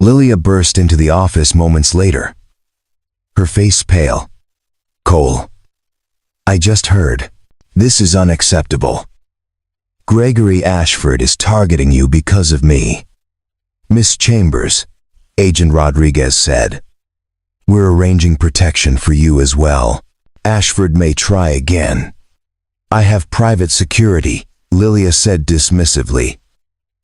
Lilia burst into the office moments later, her face pale. "Cole, I just heard. This is unacceptable. Gregory Ashford is targeting you because of me." "Miss Chambers," Agent Rodriguez said, "we're arranging protection for you as well. Ashford may try again." "I have private security," Lilia said dismissively.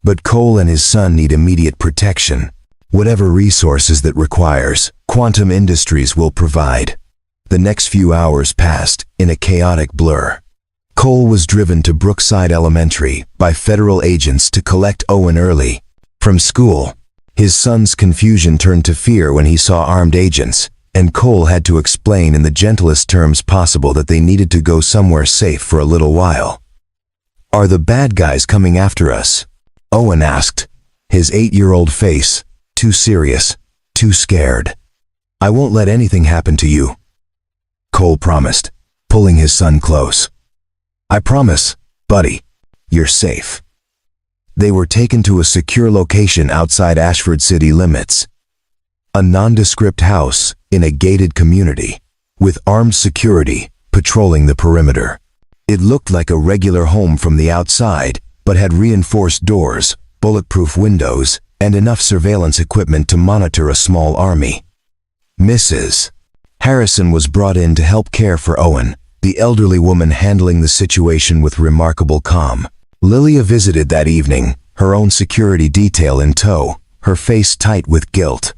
"But Cole and his son need immediate protection. Whatever resources that requires, Quantum Industries will provide." The next few hours passed in a chaotic blur. Cole was driven to Brookside Elementary by federal agents to collect Owen early from school. His son's confusion turned to fear when he saw armed agents, and Cole had to explain in the gentlest terms possible that they needed to go somewhere safe for a little while. "Are the bad guys coming after us?" Owen asked, his 8-year-old face too serious, too scared. I won't let anything happen to you, Cole promised, pulling his son close. I promise, buddy, you're safe. They were taken to a secure location outside Ashford city limits. A nondescript house in a gated community, with armed security patrolling the perimeter. It looked like a regular home from the outside, but had reinforced doors, bulletproof windows, and enough surveillance equipment to monitor a small army. Mrs. Harrison was brought in to help care for Owen, the elderly woman handling the situation with remarkable calm. Lilia visited that evening, her own security detail in tow, her face tight with guilt.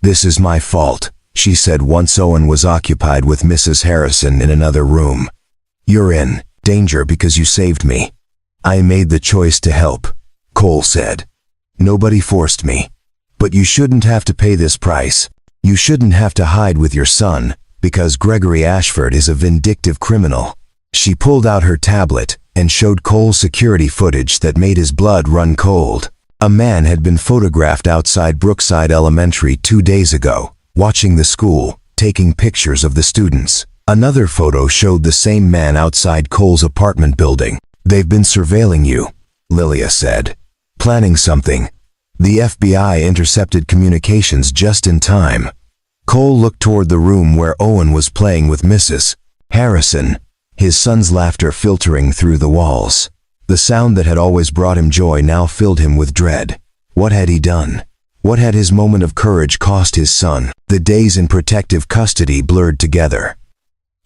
This is my fault, she said once Owen was occupied with Mrs. Harrison in another room. You're in danger because you saved me. I made the choice to help, Cole said. Nobody forced me. But you shouldn't have to pay this price. You shouldn't have to hide with your son, because Gregory Ashford is a vindictive criminal. She pulled out her tablet and showed Cole security footage that made his blood run cold. A man had been photographed outside Brookside Elementary 2 days ago, watching the school, taking pictures of the students. Another photo showed the same man outside Cole's apartment building. They've been surveilling you, Lilia said. Planning something. The FBI intercepted communications just in time. Cole looked toward the room where Owen was playing with Mrs. Harrison, his son's laughter filtering through the walls. The sound that had always brought him joy now filled him with dread. What had he done? What had his moment of courage cost his son? The days in protective custody blurred together.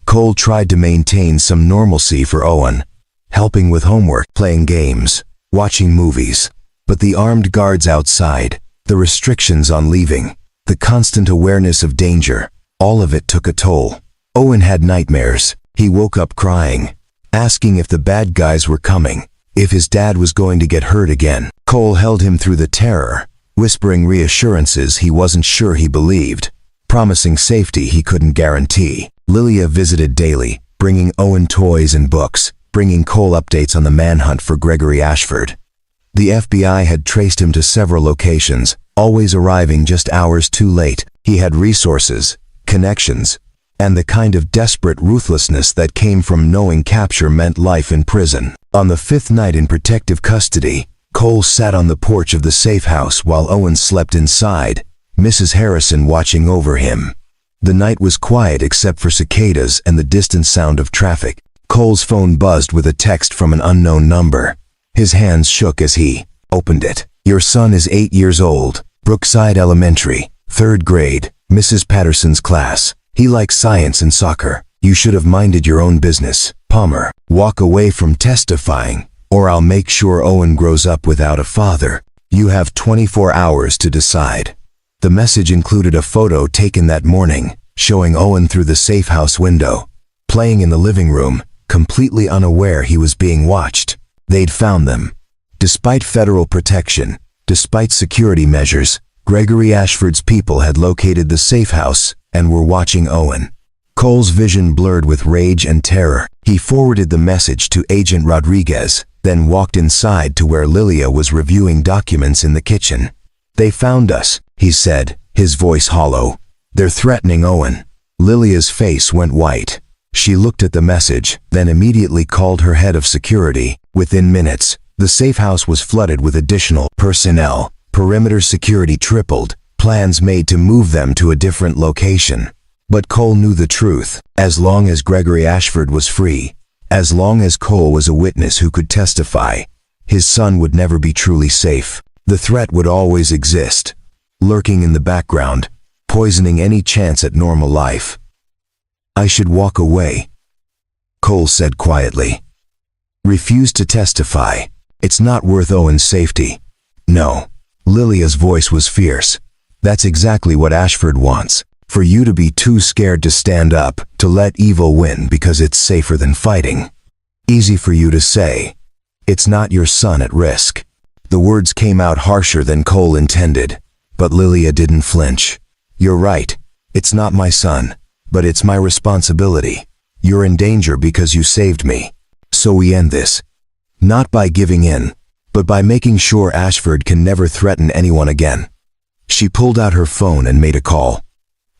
Cole tried to maintain some normalcy for Owen, helping with homework, playing games, watching movies. But the armed guards outside, the restrictions on leaving, the constant awareness of danger, all of it took a toll. Owen had nightmares. He woke up crying, asking if the bad guys were coming, if his dad was going to get hurt again. Cole held him through the terror, whispering reassurances he wasn't sure he believed, promising safety he couldn't guarantee. Lilia visited daily, bringing Owen toys and books, bringing Cole updates on the manhunt for Gregory Ashford. The FBI had traced him to several locations, always arriving just hours too late. He had resources, connections, and the kind of desperate ruthlessness that came from knowing capture meant life in prison. On the 5th night in protective custody, Cole sat on the porch of the safe house while Owen slept inside, Mrs. Harrison watching over him. The night was quiet except for cicadas and the distant sound of traffic. Cole's phone buzzed with a text from an unknown number. His hands shook as he opened it. Your son is 8 years old, Brookside Elementary, 3rd grade, Mrs. Patterson's class. He likes science and soccer. You should have minded your own business, Palmer. Walk away from testifying, or I'll make sure Owen grows up without a father. You have 24 hours to decide. The message included a photo taken that morning, showing Owen through the safe house window, playing in the living room, completely unaware he was being watched. They'd found them. Despite federal protection, despite security measures, Gregory Ashford's people had located the safe house and were watching Owen. Cole's vision blurred with rage and terror. He forwarded the message to Agent Rodriguez, then walked inside to where Lilia was reviewing documents in the kitchen. They found us, he said, his voice hollow. They're threatening Owen. Lilia's face went white. She looked at the message, then immediately called her head of security. Within minutes, the safe house was flooded with additional personnel. Perimeter security tripled, plans made to move them to a different location. But Cole knew the truth. As long as Gregory Ashford was free, as long as Cole was a witness who could testify, his son would never be truly safe. The threat would always exist, lurking in the background, poisoning any chance at normal life. I should walk away, Cole said quietly. Refuse to testify. It's not worth Owen's safety. No. Lilia's voice was fierce. That's exactly what Ashford wants. For you to be too scared to stand up, to let evil win because it's safer than fighting. Easy for you to say. It's not your son at risk. The words came out harsher than Cole intended, but Lilia didn't flinch. You're right. It's not my son, but it's my responsibility. You're in danger because you saved me. So we end this. Not by giving in, but by making sure Ashford can never threaten anyone again. She pulled out her phone and made a call.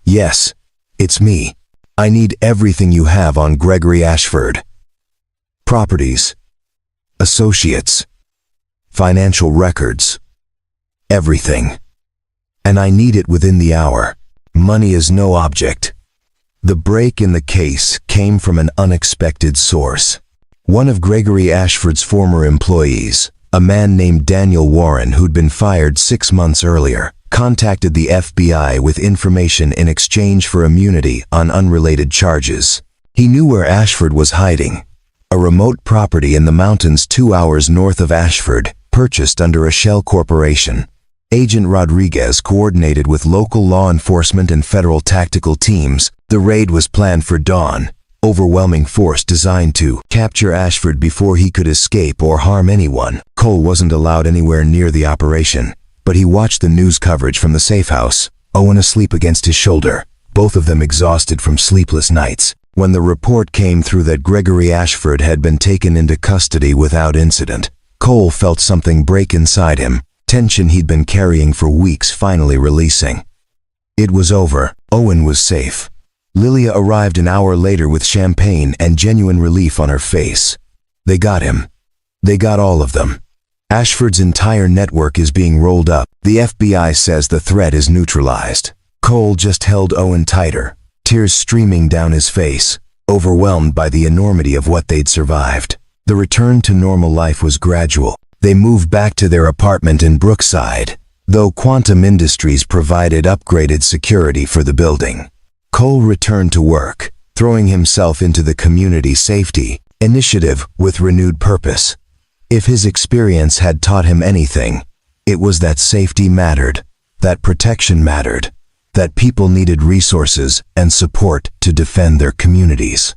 "Yes, it's me. I need everything you have on Gregory Ashford. Properties, associates, financial records, everything. And I need it within the hour. Money is no object." The break in the case came from an unexpected source. One of Gregory Ashford's former employees, a man named Daniel Warren who'd been fired 6 months earlier, contacted the FBI with information in exchange for immunity on unrelated charges. He knew where Ashford was hiding, a remote property in the mountains 2 hours north of Ashford, purchased under a shell corporation. Agent Rodriguez coordinated with local law enforcement and federal tactical teams. The raid was planned for dawn, overwhelming force designed to capture Ashford before he could escape or harm anyone. Cole wasn't allowed anywhere near the operation, but he watched the news coverage from the safe house, Owen asleep against his shoulder, both of them exhausted from sleepless nights. When the report came through that Gregory Ashford had been taken into custody without incident, Cole felt something break inside him, tension he'd been carrying for weeks finally releasing. It was over. Owen was safe. Lilia arrived an hour later with champagne and genuine relief on her face. They got him. They got all of them. Ashford's entire network is being rolled up. The FBI says the threat is neutralized. Cole just held Owen tighter, tears streaming down his face, overwhelmed by the enormity of what they'd survived. The return to normal life was gradual. They moved back to their apartment in Brookside, though Quantum Industries provided upgraded security for the building. Cole returned to work, throwing himself into the community safety initiative with renewed purpose. If his experience had taught him anything, it was that safety mattered, that protection mattered, that people needed resources and support to defend their communities.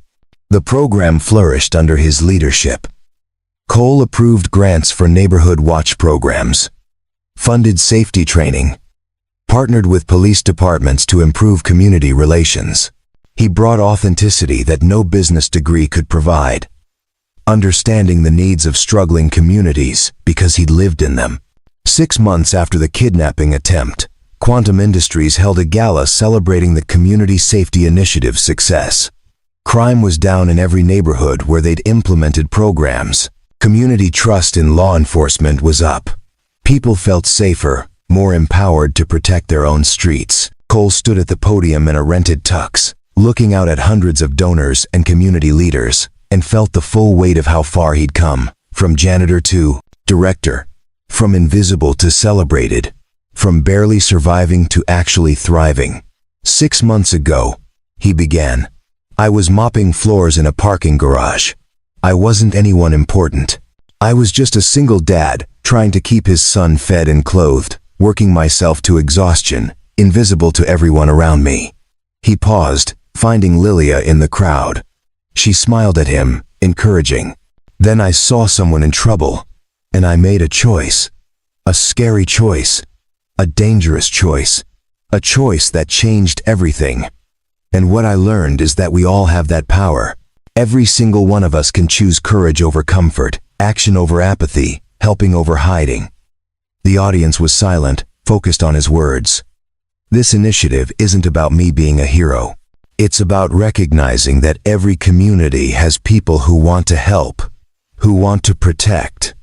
The program flourished under his leadership. Cole approved grants for neighborhood watch programs, funded safety training, partnered with police departments to improve community relations. He brought authenticity that no business degree could provide, understanding the needs of struggling communities because he'd lived in them. 6 months after the kidnapping attempt, Quantum Industries held a gala celebrating the Community Safety Initiative's success. Crime was down in every neighborhood where they'd implemented programs. Community trust in law enforcement was up. People felt safer, more empowered to protect their own streets. Cole stood at the podium in a rented tux, looking out at hundreds of donors and community leaders, and felt the full weight of how far he'd come, from janitor to director, from invisible to celebrated, from barely surviving to actually thriving. 6 months ago, he began. I was mopping floors in a parking garage. I wasn't anyone important. I was just a single dad, trying to keep his son fed and clothed, working myself to exhaustion, invisible to everyone around me. He paused, finding Lilia in the crowd. She smiled at him, encouraging. Then I saw someone in trouble, and I made a choice. A scary choice. A dangerous choice. A choice that changed everything. And what I learned is that we all have that power. Every single one of us can choose courage over comfort, action over apathy, helping over hiding. The audience was silent, focused on his words. This initiative isn't about me being a hero. It's about recognizing that every community has people who want to help, who want to protect,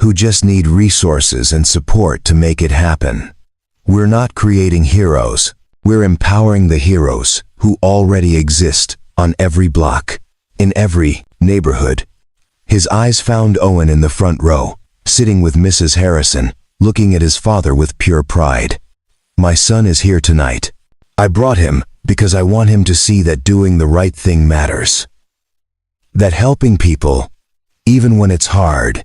who just need resources and support to make it happen. We're not creating heroes. We're empowering the heroes who already exist on every block, in every neighborhood. His eyes found Owen in the front row, sitting with Mrs. Harrison, looking at his father with pure pride. My son is here tonight. I brought him because I want him to see that doing the right thing matters. That helping people, even when it's hard,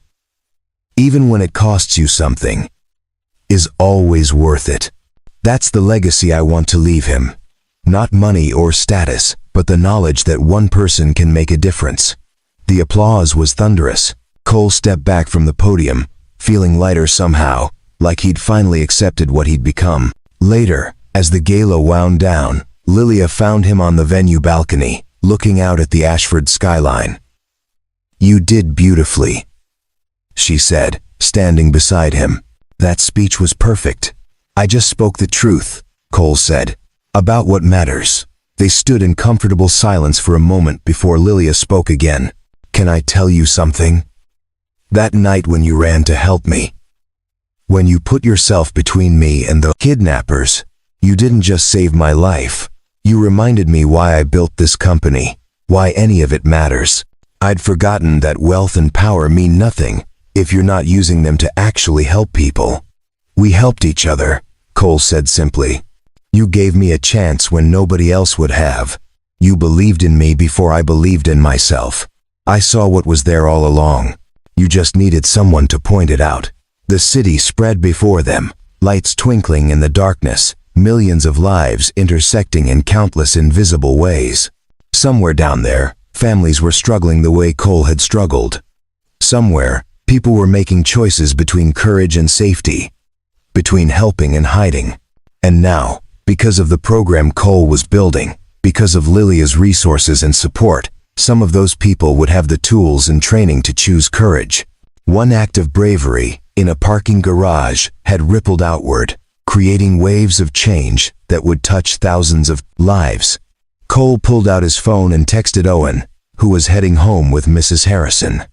even when it costs you something, is always worth it. That's the legacy I want to leave him. Not money or status, but the knowledge that one person can make a difference. The applause was thunderous. Cole stepped back from the podium, feeling lighter somehow, like he'd finally accepted what he'd become. Later, as the gala wound down, Lilia found him on the venue balcony, looking out at the Ashford skyline. You did beautifully, she said, standing beside him. That speech was perfect. I just spoke the truth, Cole said, about what matters. They stood in comfortable silence for a moment before Lilia spoke again. Can I tell you something? That night when you ran to help me, when you put yourself between me and the kidnappers, you didn't just save my life. You reminded me why I built this company, why any of it matters. I'd forgotten that wealth and power mean nothing if you're not using them to actually help people. We helped each other, Cole said simply. You gave me a chance when nobody else would have. You believed in me before I believed in myself. I saw what was there all along. You just needed someone to point it out. The city spread before them, lights twinkling in the darkness, millions of lives intersecting in countless invisible ways. Somewhere down there, families were struggling the way Cole had struggled. Somewhere, people were making choices between courage and safety, between helping and hiding. And now, because of the program Cole was building, because of Lilia's resources and support, some of those people would have the tools and training to choose courage. One act of bravery, in a parking garage, had rippled outward, creating waves of change that would touch thousands of lives. Cole pulled out his phone and texted Owen, who was heading home with Mrs. Harrison.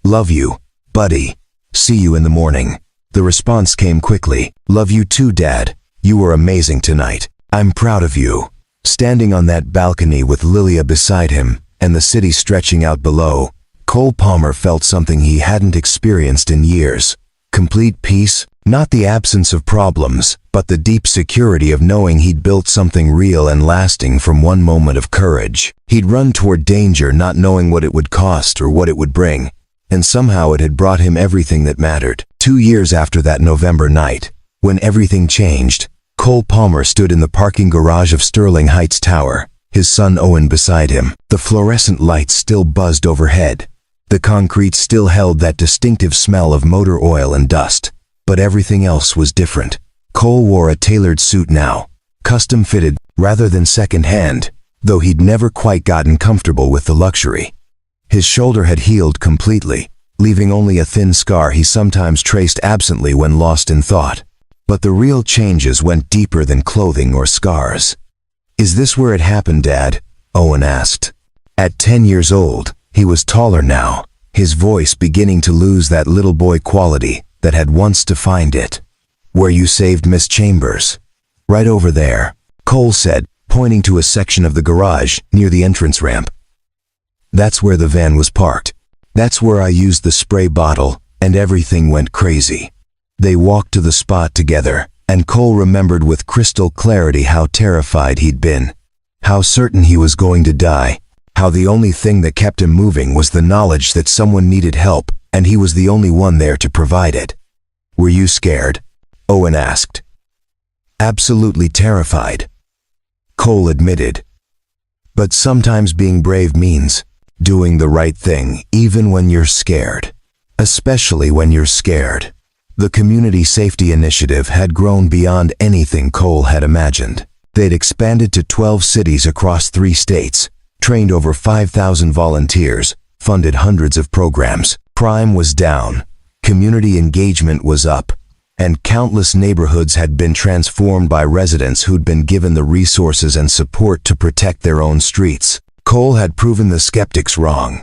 Love you, buddy. See you in the morning. The response came quickly. Love you too, Dad. You were amazing tonight. I'm proud of you. Standing on that balcony with Lilia beside him and the city stretching out below, Cole Palmer felt something he hadn't experienced in years. Complete peace, not the absence of problems, but the deep security of knowing he'd built something real and lasting from one moment of courage. He'd run toward danger not knowing what it would cost or what it would bring, and somehow it had brought him everything that mattered. 2 years after that November night, when everything changed, Cole Palmer stood in the parking garage of Sterling Heights Tower, his son Owen beside him. The fluorescent lights still buzzed overhead. The concrete still held that distinctive smell of motor oil and dust, but everything else was different. Cole wore a tailored suit now, custom fitted rather than second-hand, though he'd never quite gotten comfortable with the luxury. His shoulder had healed completely, leaving only a thin scar he sometimes traced absently when lost in thought. But the real changes went deeper than clothing or scars. Is this where it happened, Dad? Owen asked. At 10 years old, he was taller now, his voice beginning to lose that little boy quality that had once defined it. Where you saved Miss Chambers. Right over there, Cole said, pointing to a section of the garage near the entrance ramp. That's where the van was parked. That's where I used the spray bottle, and everything went crazy. They walked to the spot together, and Cole remembered with crystal clarity how terrified he'd been, how certain he was going to die, how the only thing that kept him moving was the knowledge that someone needed help, and he was the only one there to provide it. Were you scared? Owen asked. Absolutely terrified, Cole admitted. But sometimes being brave means doing the right thing even when you're scared. Especially when you're scared. The Community Safety Initiative had grown beyond anything Cole had imagined. They'd expanded to 12 cities across 3 states, trained over 5,000 volunteers, funded hundreds of programs. Crime was down, community engagement was up, and countless neighborhoods had been transformed by residents who'd been given the resources and support to protect their own streets. Cole had proven the skeptics wrong.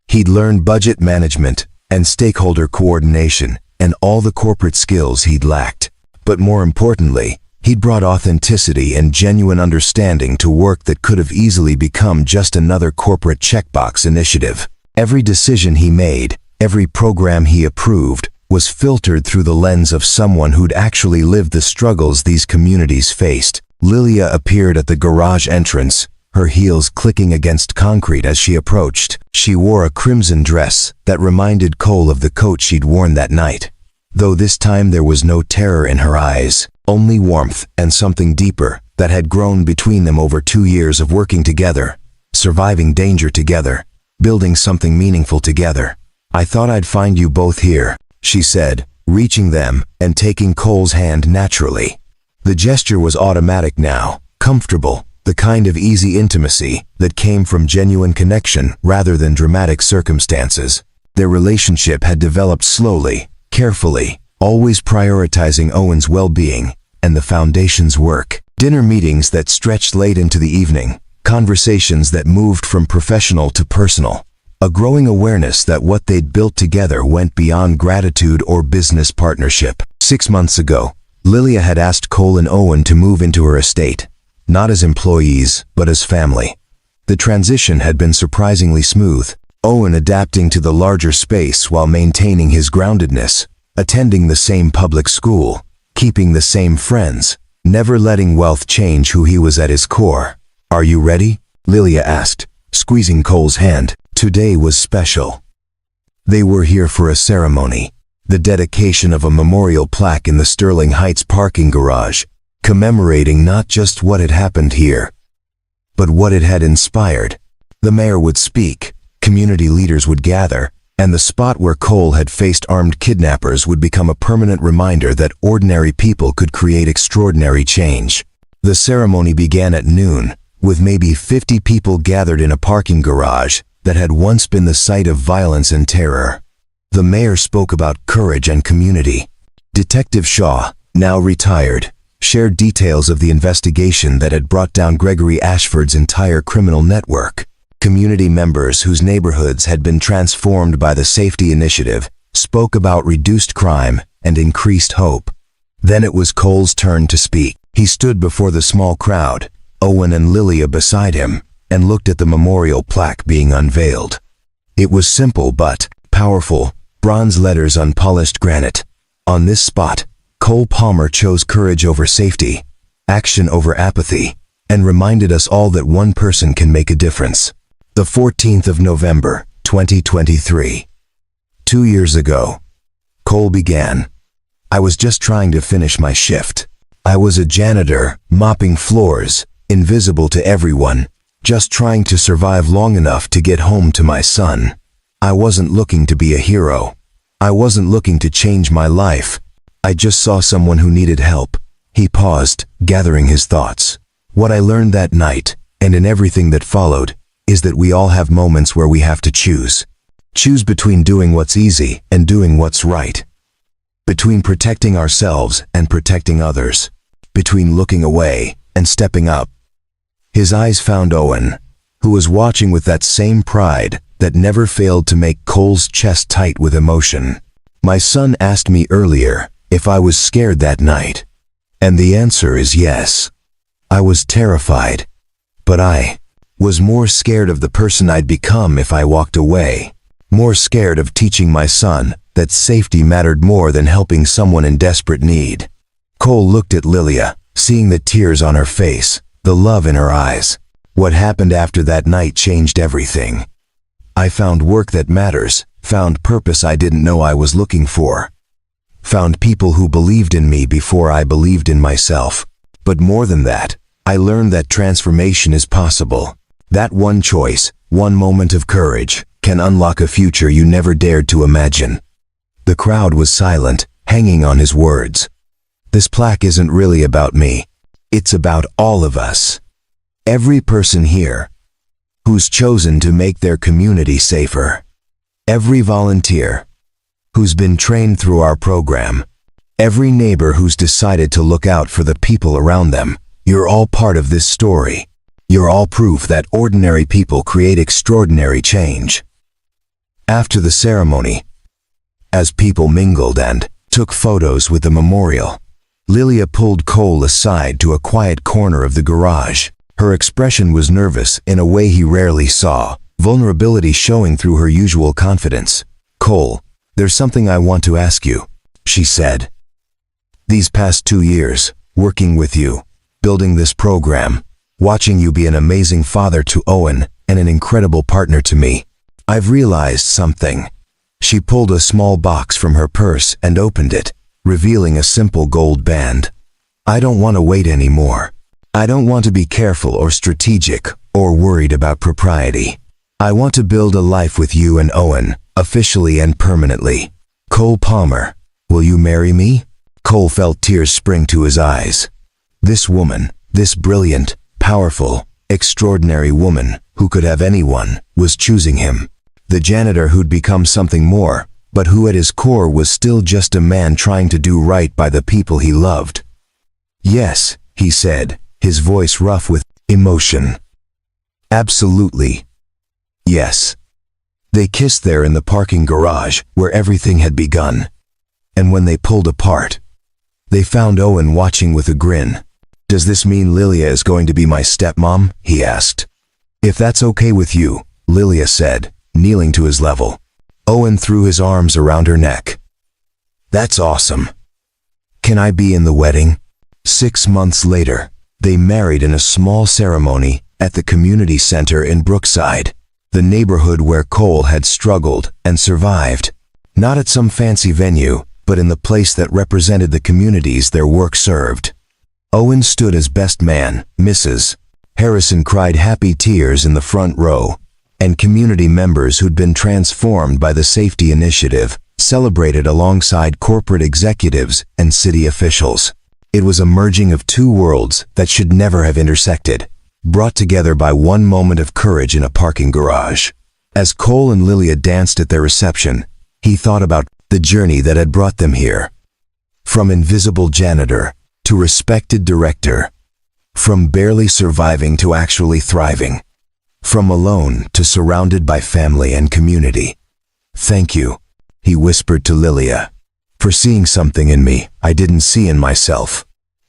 He'd learned budget management and stakeholder coordination and all the corporate skills he'd lacked. But more importantly, he'd brought authenticity and genuine understanding to work that could have easily become just another corporate checkbox initiative. Every decision he made, every program he approved, was filtered through the lens of someone who'd actually lived the struggles these communities faced. Lilia appeared at the garage entrance, her heels clicking against concrete as she approached. She wore a crimson dress that reminded Cole of the coat she'd worn that night. Though this time there was no terror in her eyes, only warmth and something deeper that had grown between them over 2 years of working together, surviving danger together, building something meaningful together. I thought I'd find you both here, she said, reaching them and taking Cole's hand naturally. The gesture was automatic now, comfortable, the kind of easy intimacy that came from genuine connection rather than dramatic circumstances. Their relationship had developed slowly, carefully, always prioritizing Owen's well-being and the foundation's work. Dinner meetings that stretched late into the evening, conversations that moved from professional to personal, a growing awareness that what they'd built together went beyond gratitude or business partnership. 6 months ago, Lilia had asked Cole and Owen to move into her estate, not as employees, but as family. The transition had been surprisingly smooth, Owen adapting to the larger space while maintaining his groundedness, attending the same public school, keeping the same friends, never letting wealth change who he was at his core. "Are you ready?" Lilia asked, squeezing Cole's hand. Today was special. They were here for a ceremony, the dedication of a memorial plaque in the Sterling Heights parking garage, commemorating not just what had happened here, but what it had inspired. The mayor would speak, community leaders would gather, and the spot where Cole had faced armed kidnappers would become a permanent reminder that ordinary people could create extraordinary change. The ceremony began at noon, with maybe 50 people gathered in a parking garage that had once been the site of violence and terror. The mayor spoke about courage and community. Detective Shaw, now retired, shared details of the investigation that had brought down Gregory Ashford's entire criminal network. Community members whose neighborhoods had been transformed by the safety initiative spoke about reduced crime and increased hope. Then it was Cole's turn to speak. He stood before the small crowd, Owen and Lilia beside him, and looked at the memorial plaque being unveiled. It was simple but powerful, bronze letters on polished granite. On this spot, Cole Palmer chose courage over safety, action over apathy, and reminded us all that one person can make a difference. The 14th of November, 2023. 2 years ago, Cole began. I was just trying to finish my shift. I was a janitor, mopping floors, invisible to everyone, just trying to survive long enough to get home to my son. I wasn't looking to be a hero. I wasn't looking to change my life. I just saw someone who needed help. He paused, gathering his thoughts. What I learned that night, and in everything that followed, is that we all have moments where we have to choose. Choose between doing what's easy and doing what's right. Between protecting ourselves and protecting others. Between looking away and stepping up. His eyes found Owen, who was watching with that same pride that never failed to make Cole's chest tight with emotion. My son asked me earlier if I was scared that night, and the answer is yes. I was terrified, but I was more scared of the person I'd become if I walked away, more scared of teaching my son that safety mattered more than helping someone in desperate need. Cole looked at Lilia, seeing the tears on her face, the love in her eyes. What happened after that night changed everything. I found work that matters, found purpose I didn't know I was looking for, found people who believed in me before I believed in myself. But more than that, I learned that transformation is possible. That one choice, one moment of courage, can unlock a future you never dared to imagine. The crowd was silent, hanging on his words. This plaque isn't really about me. It's about all of us. Every person here who's chosen to make their community safer. Every volunteer who's been trained through our program. Every neighbor who's decided to look out for the people around them. You're all part of this story. You're all proof that ordinary people create extraordinary change. After the ceremony, as people mingled and took photos with the memorial, Lilia pulled Cole aside to a quiet corner of the garage. Her expression was nervous in a way he rarely saw, vulnerability showing through her usual confidence. "Cole, there's something I want to ask you," she said. "These past 2 years, working with you, building this program, watching you be an amazing father to Owen and an incredible partner to me, I've realized something." She pulled a small box from her purse and opened it, revealing a simple gold band. "I don't want to wait anymore. I don't want to be careful or strategic or worried about propriety. I want to build a life with you and Owen, officially and permanently. Cole Palmer, will you marry me?" Cole felt tears spring to his eyes. This woman, this brilliant, powerful, extraordinary woman who could have anyone, was choosing him. The janitor who'd become something more, but who at his core was still just a man trying to do right by the people he loved. "Yes," he said, his voice rough with emotion. "Absolutely. Yes." They kissed there in the parking garage, where everything had begun. And when they pulled apart, they found Owen watching with a grin. "Does this mean Lilia is going to be my stepmom?" he asked. "If that's okay with you," Lilia said, kneeling to his level. Owen threw his arms around her neck. "That's awesome. Can I be in the wedding?" 6 months later, they married in a small ceremony at the community center in Brookside, the neighborhood where Cole had struggled and survived. Not at some fancy venue, but in the place that represented the communities their work served. Owen stood as best man, Mrs. Harrison cried happy tears in the front row, and community members who'd been transformed by the safety initiative celebrated alongside corporate executives and city officials. It was a merging of two worlds that should never have intersected, brought together by one moment of courage in a parking garage. As Cole and Lilia danced at their reception, he thought about the journey that had brought them here. From invisible janitor to respected director, from barely surviving to actually thriving, from alone to surrounded by family and community. "Thank you," he whispered to Lilia, "for seeing something in me I didn't see in myself.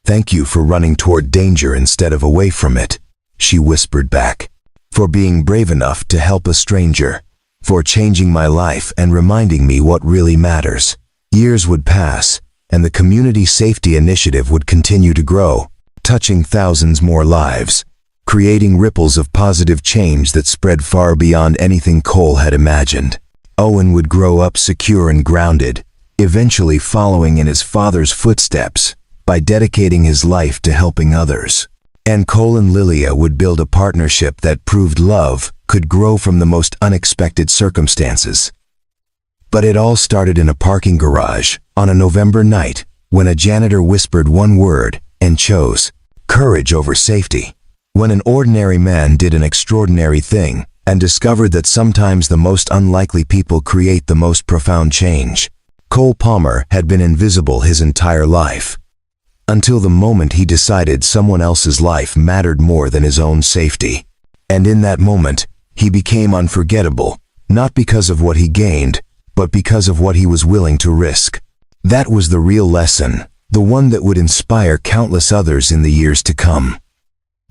Thank you for running toward danger instead of away from it," she whispered back. "For being brave enough to help a stranger. For changing my life and reminding me what really matters." Years would pass, and the community safety initiative would continue to grow, touching thousands more lives, creating ripples of positive change that spread far beyond anything Cole had imagined. Owen would grow up secure and grounded, eventually following in his father's footsteps by dedicating his life to helping others. And Cole and Lilia would build a partnership that proved love could grow from the most unexpected circumstances. But it all started in a parking garage on a November night when a janitor whispered one word and chose courage over safety. When an ordinary man did an extraordinary thing and discovered that sometimes the most unlikely people create the most profound change. Cole Palmer had been invisible his entire life, until the moment he decided someone else's life mattered more than his own safety. And in that moment, he became unforgettable, not because of what he gained, but because of what he was willing to risk. That was the real lesson, the one that would inspire countless others in the years to come.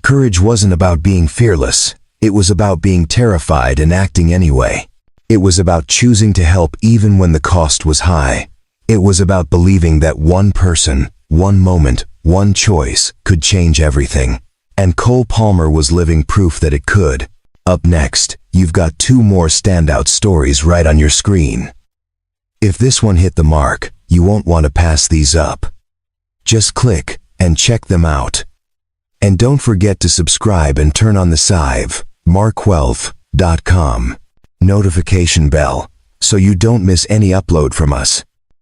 Courage wasn't about being fearless, it was about being terrified and acting anyway. It was about choosing to help even when the cost was high. It was about believing that one person, one moment, one choice could change everything. And Cole Palmer was living proof that it could. Up next, you've got two more standout stories right on your screen. If this one hit the mark, you won't want to pass these up. Just click and check them out. And don't forget to subscribe and turn on the markwelf.com notification bell so you don't miss any upload from us.